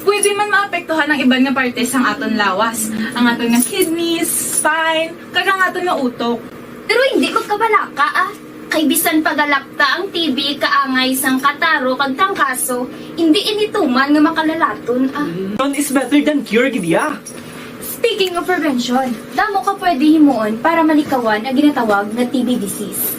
Pwede man maapektuhan ang iban nga parte sang aton lawas. Ang aton nga kidneys, spine, kag ang aton nga utok. Pero hindi magkabalaka Kay bisan pagalakta ang TB kaangay sang kataro kag tangkaso, hindi inituman nga makalalaton None is better than cure, gidya. Speaking of prevention, damo ka pwede himuon para malikawan ang ginatawag na TB disease.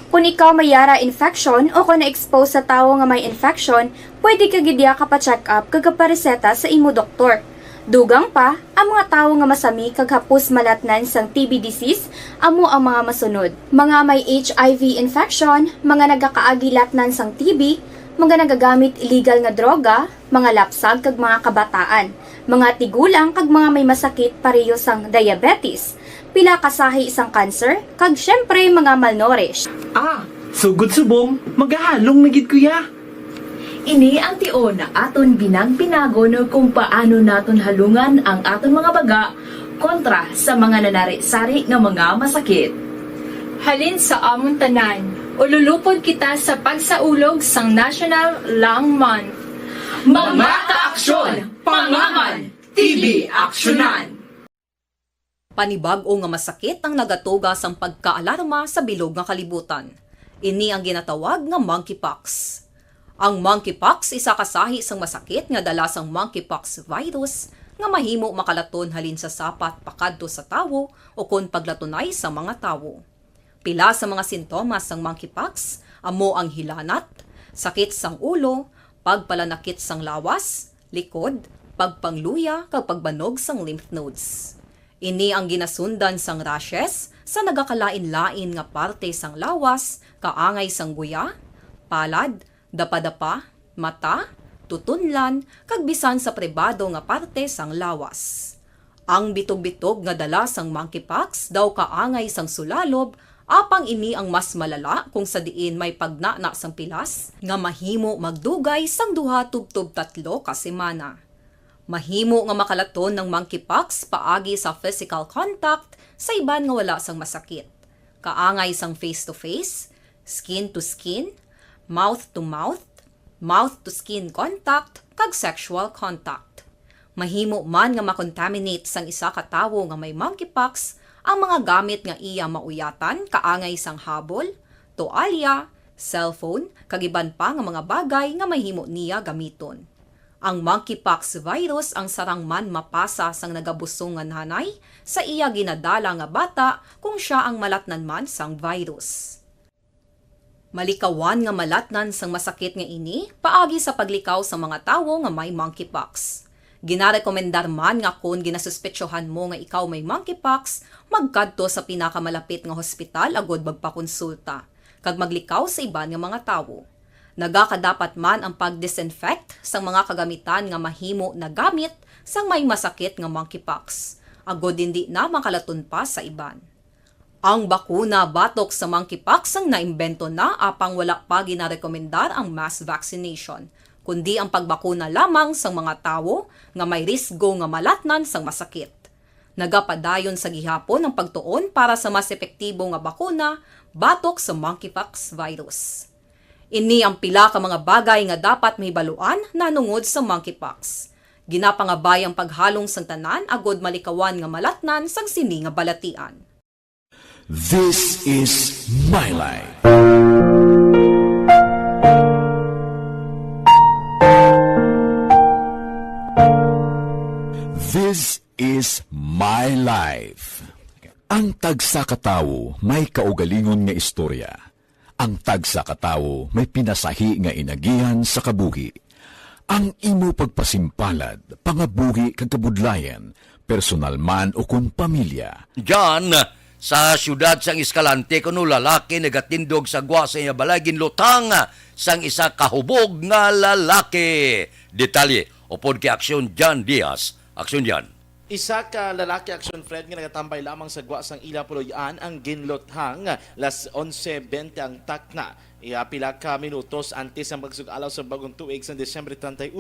Kung ikaw may yara infection o kung na-expose sa tao nga may infection, pwede ka gidya ka pa-check up kag kapareseta sa imo doktor. Dugang pa, ang mga tao nga masami kag hapus malatnan sang TB disease, amo ang mga masunod. Mga may HIV infection, mga nagakaagilatnan sang TB, mga nagagamit illegal nga droga, mga lapsag kag mga kabataan, mga tigulang kag mga may masakit pareho sang diabetes, pila kasahi isang cancer, kag syempre mga malnourished. Sugod subong, magahalong nagid kuya. Ini ang tion na aton binag-binago no kung paano naton halungan ang aton mga baga kontra sa mga nanari-sari nga mga masakit. Halin sa amon tanan, ululupod kita sa pagsaulog sang National Lung Month. Mga kaaksyon, pangangan, TB aksyonan. Panibag-o nga masakit ang nagatugas ang pagkaalarma sa bilog nga kalibutan. Ini ang ginatawag nga monkeypox. Ang monkeypox isa kasahi sang masakit nga dala sang monkeypox virus nga mahimo makalaton halin sa sapat pakadto sa tawo o kon paglatunay sa mga tawo. Pila sa mga sintomas sang monkeypox amo ang hilanat, sakit sang ulo, pagpalanakit sang lawas, likod, pagpangluya kag pagbanog sang lymph nodes. Ini ang ginasundan sang rashes sa nagakalain-lain nga parte sang lawas, kaangay sang guya, palad, dapadapa, mata, tutunlan, kag bisan sa pribado nga parte sang lawas. Ang bitog-bitog nga dala sang monkeypox daw kaangay sang sulalob, apang ini ang mas malala kung sa diin may pagnana sang pilas, nga mahimo magdugay sang 2 tubtob 3 ka semana. Mahimo nga makalaton ng monkeypox paagi sa physical contact sa iban nga wala sang masakit. Kaangay sang face-to-face, skin-to-skin, mouth-to-mouth, mouth-to-skin contact, kag sexual contact. Mahimo man nga makontaminate sang isa ka tawo nga may monkeypox ang mga gamit nga iya mauyatan kaangay sang habol, toalya, cellphone, kag iban pa nga mga bagay nga mahimo niya gamiton. Ang monkeypox virus ang sarang man mapasa sang nagabusong nga nanay sa iya ginadala nga bata kung siya ang malatnan man sang virus. Malikawan nga malatnan sang masakit nga ini paagi sa paglikaw sa mga tawo nga may monkeypox. Ginarekomendar man nga kung ginasuspetsyohan mo nga ikaw may monkeypox, magkadto sa pinakamalapit nga hospital agod magpakonsulta, kag maglikaw sa iban nga mga tawo. Nagakadapat man ang pag-disinfect sa mga kagamitan nga mahimo na gamit sang may masakit nga monkeypox, agod hindi na makalaton pa sa iban. Ang bakuna batok sa monkeypox ang naimbento na apang wala pa ginarekomendar ang mass vaccination, kundi ang pagbakuna lamang sa mga tawo nga may risgo nga malatnan sang masakit. Nagapadayon sa gihapon ang pagtuon para sa mas epektibo nga bakuna batok sa monkeypox virus. Ini ang pila ka mga bagay nga dapat mahibaluan nanungod sa monkeypox. Ginapangabay ang paghalong sang tanan agod malikawan nga malatnan sang sini nga balatian. This is my life. This is my life. Ang tagsa ka tawo may kaugalingon nga istorya. Ang tagsa ka tawo may pinasahi nga inagihan sa kabuhi. Ang imo pagpasimpalad, pangabuhi kag kabudlayan, personal man o kun pamilya. Diyan, sa syudad sang Escalante, kuno lalaki nagatindog sa gwa sa iya balagin lutang sang isa kahubog nga lalaki. Detalye, upod kay Aksyon Jan Diaz. Aksyon Jan. Isa ka lalaki, Aksyon Fred, nga nagatambay lamang sa gwa sang ila puloyan ang ginlothang las 11:20 ang takna. pila ka minutos antes ang pagsug-alaw sa bagong tuig sa Disyembre 31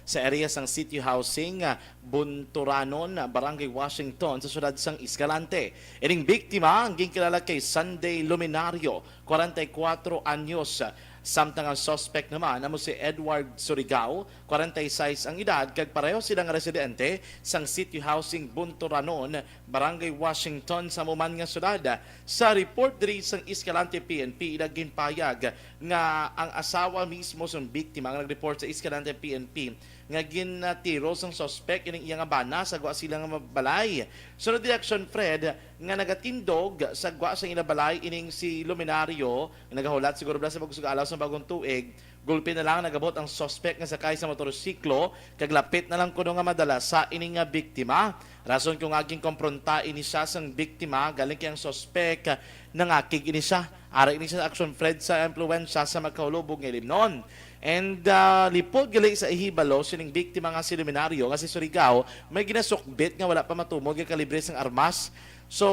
sa area sang City Housing Bunturanon, Barangay Washington sa siyudad sang Escalante. Ining biktima ang ginkilala kay Sunday Luminario, 44 anyos. Samtang ang suspect naman amo si Edward Surigao, 46 ang edad, kag pareho silang residente sang City Housing Bunturanon, Barangay Washington sa Muman nga syudad. Sa report diri sang Escalante PNP ilagin payag nga ang asawa mismo sang biktima ang nag-report sa Escalante PNP nga ginatiro sang suspect ining iyang bana sa gwa sila nga balay. Sunod Action Fred nga nagatindog sa gwa sa ila balay ining si Luminario nagahulat siguro bla sa pagsug-alaw sa bagong tuig. Gulpi na lang nagabot ang suspect nga sakay sa motorsiklo kag lapit na lang kuno nga madala sa ining nga biktima. Rason kung aging kompronta ini siya sang biktima galing kay ang suspect nangakig ini siya. Ara ini siya Action Fred sa impluwensya sa magkahulubog nga limnon. And lipod gali sa ihibalo sining biktima nga si Luminario nga si Surigao may ginasukbit nga wala pa matumog nga kalibre sang armas. So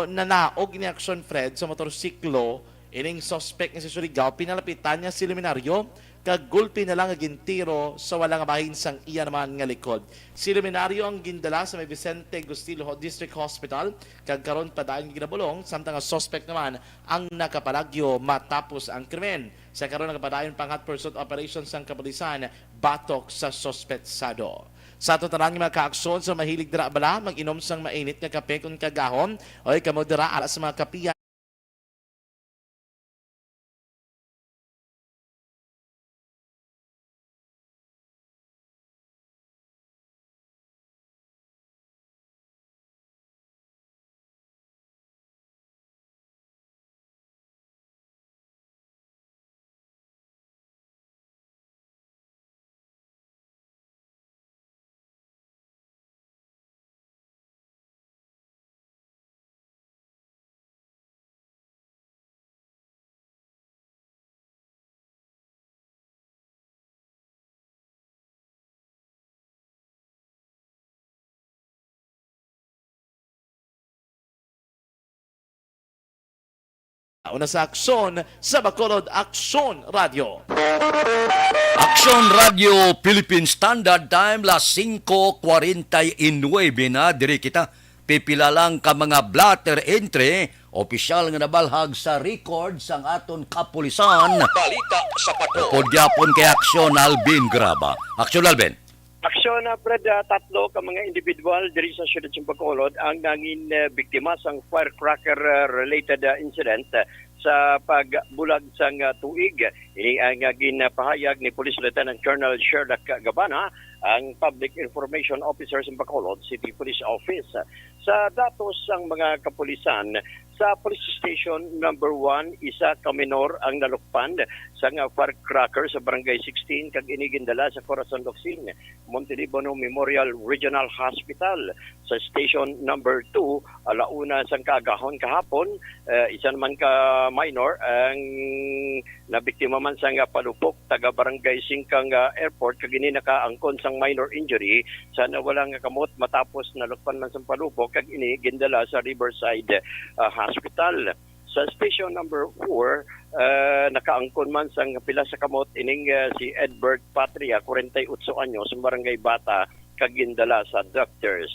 nanaog ni Action Fred sa motorsiklo ining suspect nga si Surigao pinalapitan niya si Luminario kag gulpi na lang nga gintiro sa wala nga bahin sang iya naman nga likod. Si Luminario ang gindala sa may Vicente Agustilo District Hospital kag karon pa dayon ginabulong samtang ang suspect naman ang nakapalagyo matapos ang krimen. Sa karon nagpadayon pangat pursuit operation sang kapulisan batok sa suspetsado. Sa tutaran nga mga kaaksyon sa mahilig dira bala mag-inom sang mainit nga kape kun kagahon oy kamo dira ala sa mga kapiya. Una sa aksyon sa Bacolod Aksyon Radio. Aksyon Radio Philippine Standard Time las 5:49 na diri kita pipila lang ka mga blatter entry opisyal nga nabalhag sa record sang aton kapulisan. Balita sa pato. Podyapon kay Aksyon Alvin Graba. Aksyon Alvin. Aksyon na Fred, tatlo ka mga individual diri sa siyudad ng Bacolod ang nangin biktima sang firecracker related incident sa pagbulag sang tuig. Ini ang ginapahayag ni Police Lieutenant Colonel Sherlock Gabana, ang Public Information Officer sa Bacolod City Police Office. Sa datos sang mga kapulisan, sa Police Station number 1, isa ka minor ang nalukpan sa firecracker sa Barangay 16 kag inigindala sa Corazon Locsin, Montelibono Memorial Regional Hospital. Sa Station number 2, alauna sang kagahon kahapon, isa naman ka minor ang nabiktima man sang palupok taga Barangay 5 Airport kag ini nakaangkon sang minor injury sana wala nga kamot matapos nalukpan man sang palupok kag ini gindala sa Riverside Hospital. Sa station number 4, nakaangkon man sang pila sa kamot ining si Edward Patria, 48 anyos, sa Barangay Bata, kagindala sa Doctors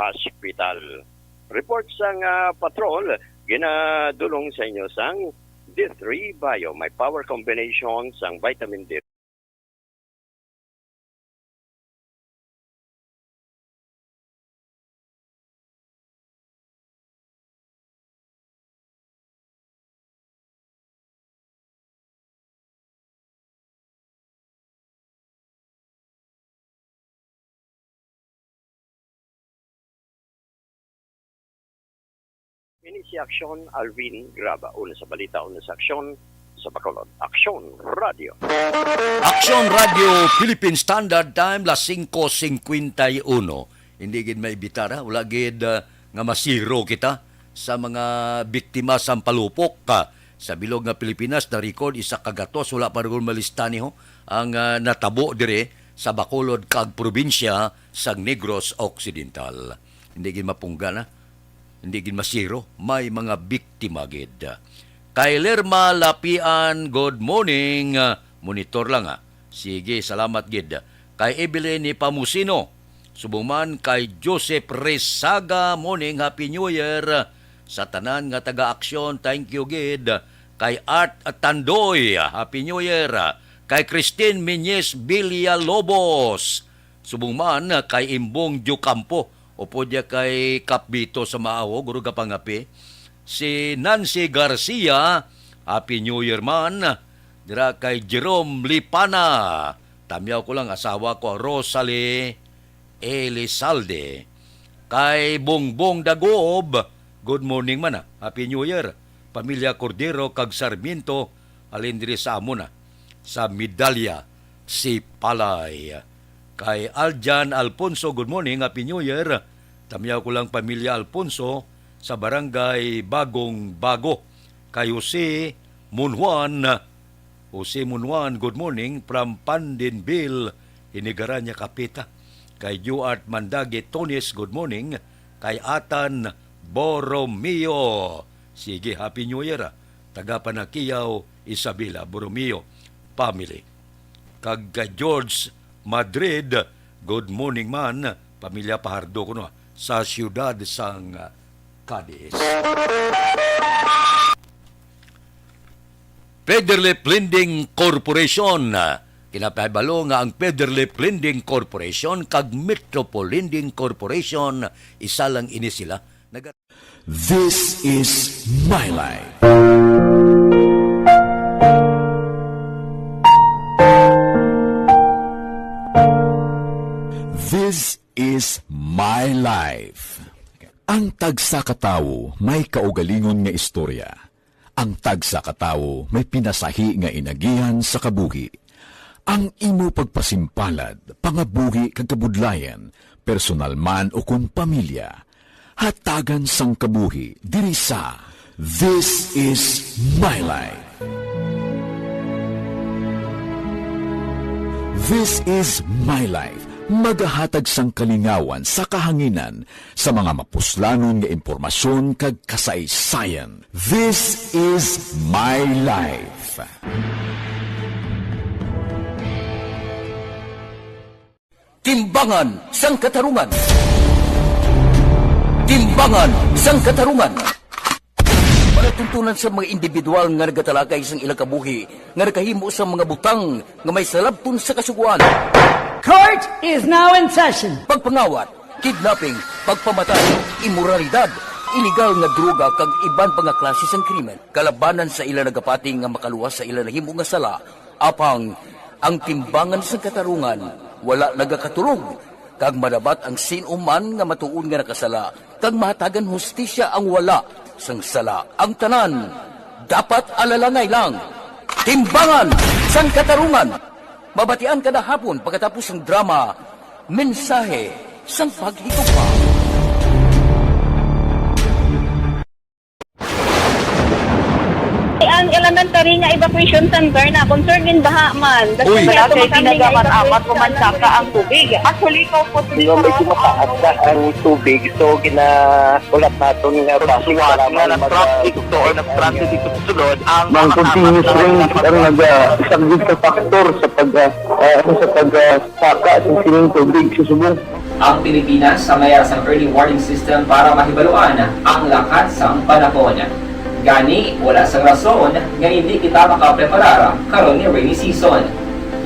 Hospital. Report sang patrol, ginadulong sa inyo sang D3 Bio, may power combination sang vitamin D. Ini si Aksyon Alvin Graba. Una sa balita, una sa aksyon sa Bacolod. Aksyon Radio. Aksyon Radio Philippine Standard Time las 5:51. Hindi gid maibitara, wala gid nga masiro kita sa mga biktima sa palupok sa bilog nga Pilipinas na record isa kagatos wala pa rin malistani ho ang natabo dire sa Bacolod kag probinsya sa Negros Occidental. Hindi gid mapungga na. Hindi gid masiro, may mga biktima gid. Kay Lerma Lapian, good morning. Monitor lang Sige, salamat gid. Kay Evelyn ni Pamusino. Subuman kay Joseph Resaga, morning, Happy New Year. Sa tanan nga taga-aksyon, thank you gid. Kay Art Tandoy, Happy New Year. Kay Christine Miñez Villalobos. Subuman kay Imbong Diocampo. Opo dia kay Kapbito sa Maaho, guro ka pangapi. Si Nancy Garcia, Happy New Year man. Dira kay Jerome Lipana. Tamyaw ko lang, asawa ko, Rosalie Elizalde. Kay Bongbong Dagob, good morning man Happy New Year. Pamilya Cordero kag Sarmiento, alin diri sa amon sa Medalya, si Palay. Kay Aljan Alfonso, good morning, Happy New Year. Tamyaw ko lang pamilya Alfonso sa barangay Bagong Bago. Kay Jose Munjuan, good morning from Pandinbil, Hinigaranya, Kapita. Kay Duart Mandagi Tonis, good morning. Kay Atan Borromeo, sige, Happy New Year. Taga Panakiyaw, Isabela Borromeo family. Kag George Madrid, good morning man, pamilya Pahardo ko sa siyudad sang Cadiz. Federlip Lending Corporation. Kinapahibalo nga ang Federlip Lending Corporation kag Metropol Lending Corporation, isa lang ini sila. This is My Life. This is My Life. Ang tagsakatawo may kaugalingon nga istorya. Ang tagsakatawo may pinasahi nga inagihan sa kabuhi. Ang imo pagpasimpalad, pangabuhi kag kabudlayan, personal man o kung pamilya, hatagan sang kabuhi diri sa This is My Life. This is My Life. Magahatag sang kalingawan sa kahanginan sa mga mapuslanon nga impormasyon kag kasaysayan. This is My Life. Timbangan sang katarungan. Timbangan sang katarungan. Panatuntunan sa mga individual nga nagatalakay sang ilang kabuhi nga nakahimo sa mga butang nga may salabton sa kasuguan. Court is now in session. Pagpangawat, kidnapping, pagpamatay, imoralidad, iligal nga droga kag iban pa nga klase sang krimen. Kalabanan sa ila nagapating nga makaluwas sa ila nahimo nga sala, apang ang timbangan sang katarungan wala nagakatulog. Kag madabat ang sinuman nga matuon nga nakasala, kag mahatagan hustisya ang wala sang sala. Ang tanan dapat alalangay lang. Timbangan sang katarungan. Mabatian kada hapon pagkatapos ng drama, mensahe sang paghigugma. Ang elementary nga evacuation center na concern din baha man. Uy, kasi pinagamat-amat pumansaka ang tubig. Actually, po medyo mataas na ang tubig. So, kinaulat natin nga pasuwat nga nag-traffic to or nag-transit dito sa sulod. Ang continuous rain ang nag-subject sa factor sa pagsaka sa sining tubig sa subong. Ang Pilipinas sa mayroon sa early warning system para mahibaluan ang lakat sa panahon. Gani, wala sa rason nga hindi kita makapreparar karon ni rainy season.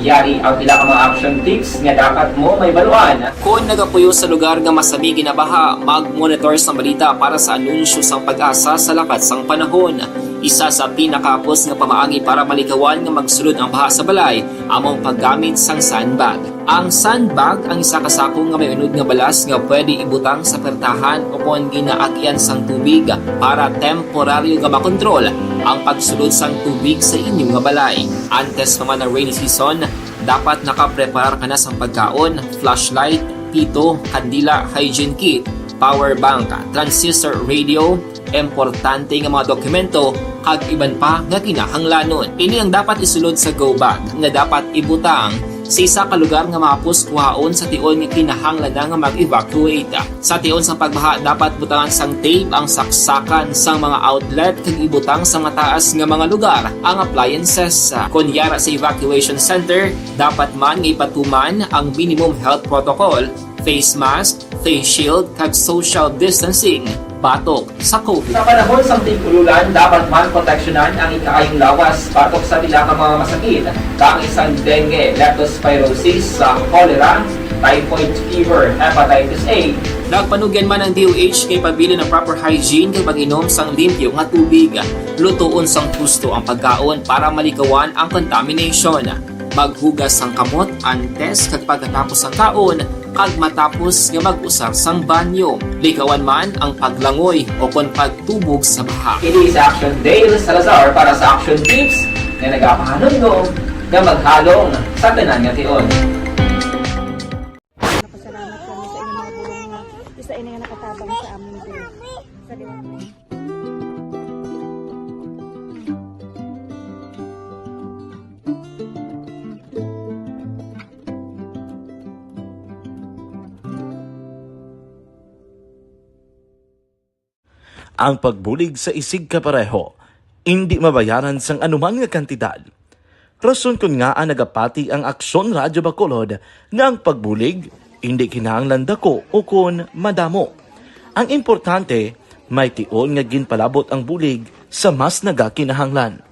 Yari ang pila ka mga action tips nga dapat mo may baluan. Kung nagapuyo sa lugar nga masabi ginabaha, mag-monitor sa balita para sa anunsyo sang pag-asa sa lakat sang panahon. Isa sa pinakapos nga pamaagi para malikawan nga magsulod ang baha sa balay, among paggamit sang sandbag. Ang sandbag ang isa kasakong nga may unod nga balas nga pwede ibutang sa pertahan upon ginaagyan sang tubig para temporaryo nga makontrol ang pagsulod sang tubig sa inyong nga balay. Antes naman ng rainy season, dapat nakapreparar ka na sang pagkaon, flashlight, pito, kandila, hygiene kit, power bank, transistor radio, importante nga mga dokumento kag iban pa nga kinahanglanon. Ini ang dapat isulod sa go bag nga dapat ibutang sa isa ka lugar nga mahapos kuhaon sa tion nga kinahanglan na nga mag-evacuate. Sa tion sa pagbaha dapat butangan sang tape ang saksakan sang mga outlet kag ibutang sa mataas nga mga lugar ang appliances. Kunyara sa evacuation center, dapat man nga ipatuman ang minimum health protocol, face mask, face shield kag social distancing batok sa COVID. Sa panahon sa tigululan, dapat man proteksyonan ang ikaayong lawas batok sa pila ka mga masakit, kang isang dengue, leptospirosis, cholera, typhoid fever, hepatitis A. Nagpanugyan man ang DOH kay pabili ng proper hygiene kay pag-inom sang limpyo nga tubig. Lutuon sang husto ang pagkaon para malikawan ang contamination. Maghugas sang kamot antes kag pagkatapos ang kaon kag matapos nga mag-usar sang banyo. Likawan man ang paglangoy o kon pagtubog sa baha. It is Action Dale Salazar para sa Action Tips na nagapahanong nga maghalong sa tanan nga tion. Napasalamat kami sa inyong mga bulong nga isa ini nga nakatabang sa amin din. Sa liwanag. Ang pagbulig sa isig kapareho, hindi mabayaran sang anuman nga kantidad. Rason kun nga ang nagapati ang Aksyon Radyo Bacolod nga ang pagbulig hindi kinahanglan dako o kun madamo. Ang importante, may tion nga ginpalabot ang bulig sa mas nagakinahanglan.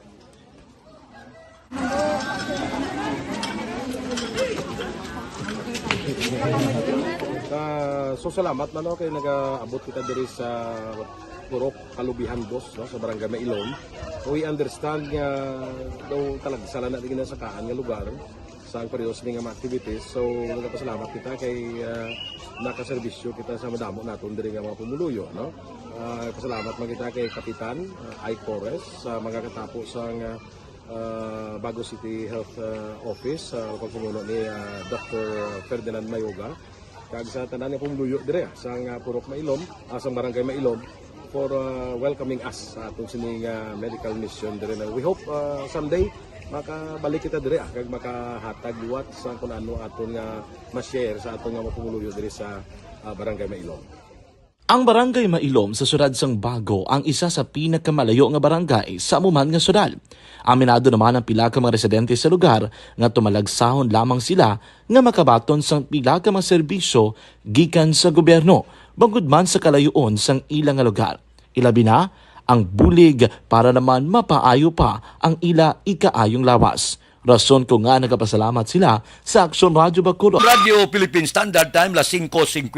So salamat man kay nagaabot kita diri sa Purok Kalubihan Dos, no, sa Barangay Mailom. So we understand nga daw talagsala na din sa kaan nga lugar sa periyos ni nga mga activities. So nagapasalamat kita kay nakaserbisyo kita sa madamo naton diri nga mga pumuluyo, no. Pasalamat man kita kay Kapitan I. Torres sa mga katapos sang Bago City Health Office sa lokal pumuno ni Dr. Ferdinand Mayoga. Kag sa tanan nga pumuluyo dire sa Purok Mailom, sa Barangay Mailom for welcoming us sa atong sining medical mission dire. We hope someday makabalik kita dire kag makahatag liwat sa kun ano aton nga ma-share sa aton nga mapumuluyo dire sa Barangay Mailom. Ang Barangay Mailom sa syudad sang Bago ang isa sa pinakamalayo nga barangay sa amuman nga syudad. Aminado naman ang pila ka mga residente sa lugar nga tumalagsahon lamang sila nga makabaton sang pila ka mga serbisyo gikan sa gobyerno bangod man sa kalayuon sang ilang nga lugar. Ilabi na ang bulig para naman mapaayo pa ang ila ikaayong lawas. Rason ko nga nagapasalamat sila sa Aksyon Radyo Bacolod. Radio Philippine Standard Time, las 5:59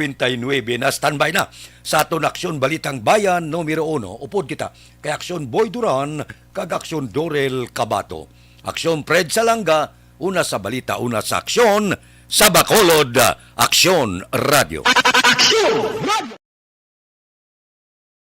na standby na sa aton Aksyon Balitang Bayan numero 1. Upod kita kay Aksyon Boy Duran kag Aksyon Dorel Cabato. Aksyon Fred Salanga, una sa balita, una sa aksyon sa Bacolod. Aksyon Radio. Aksyon!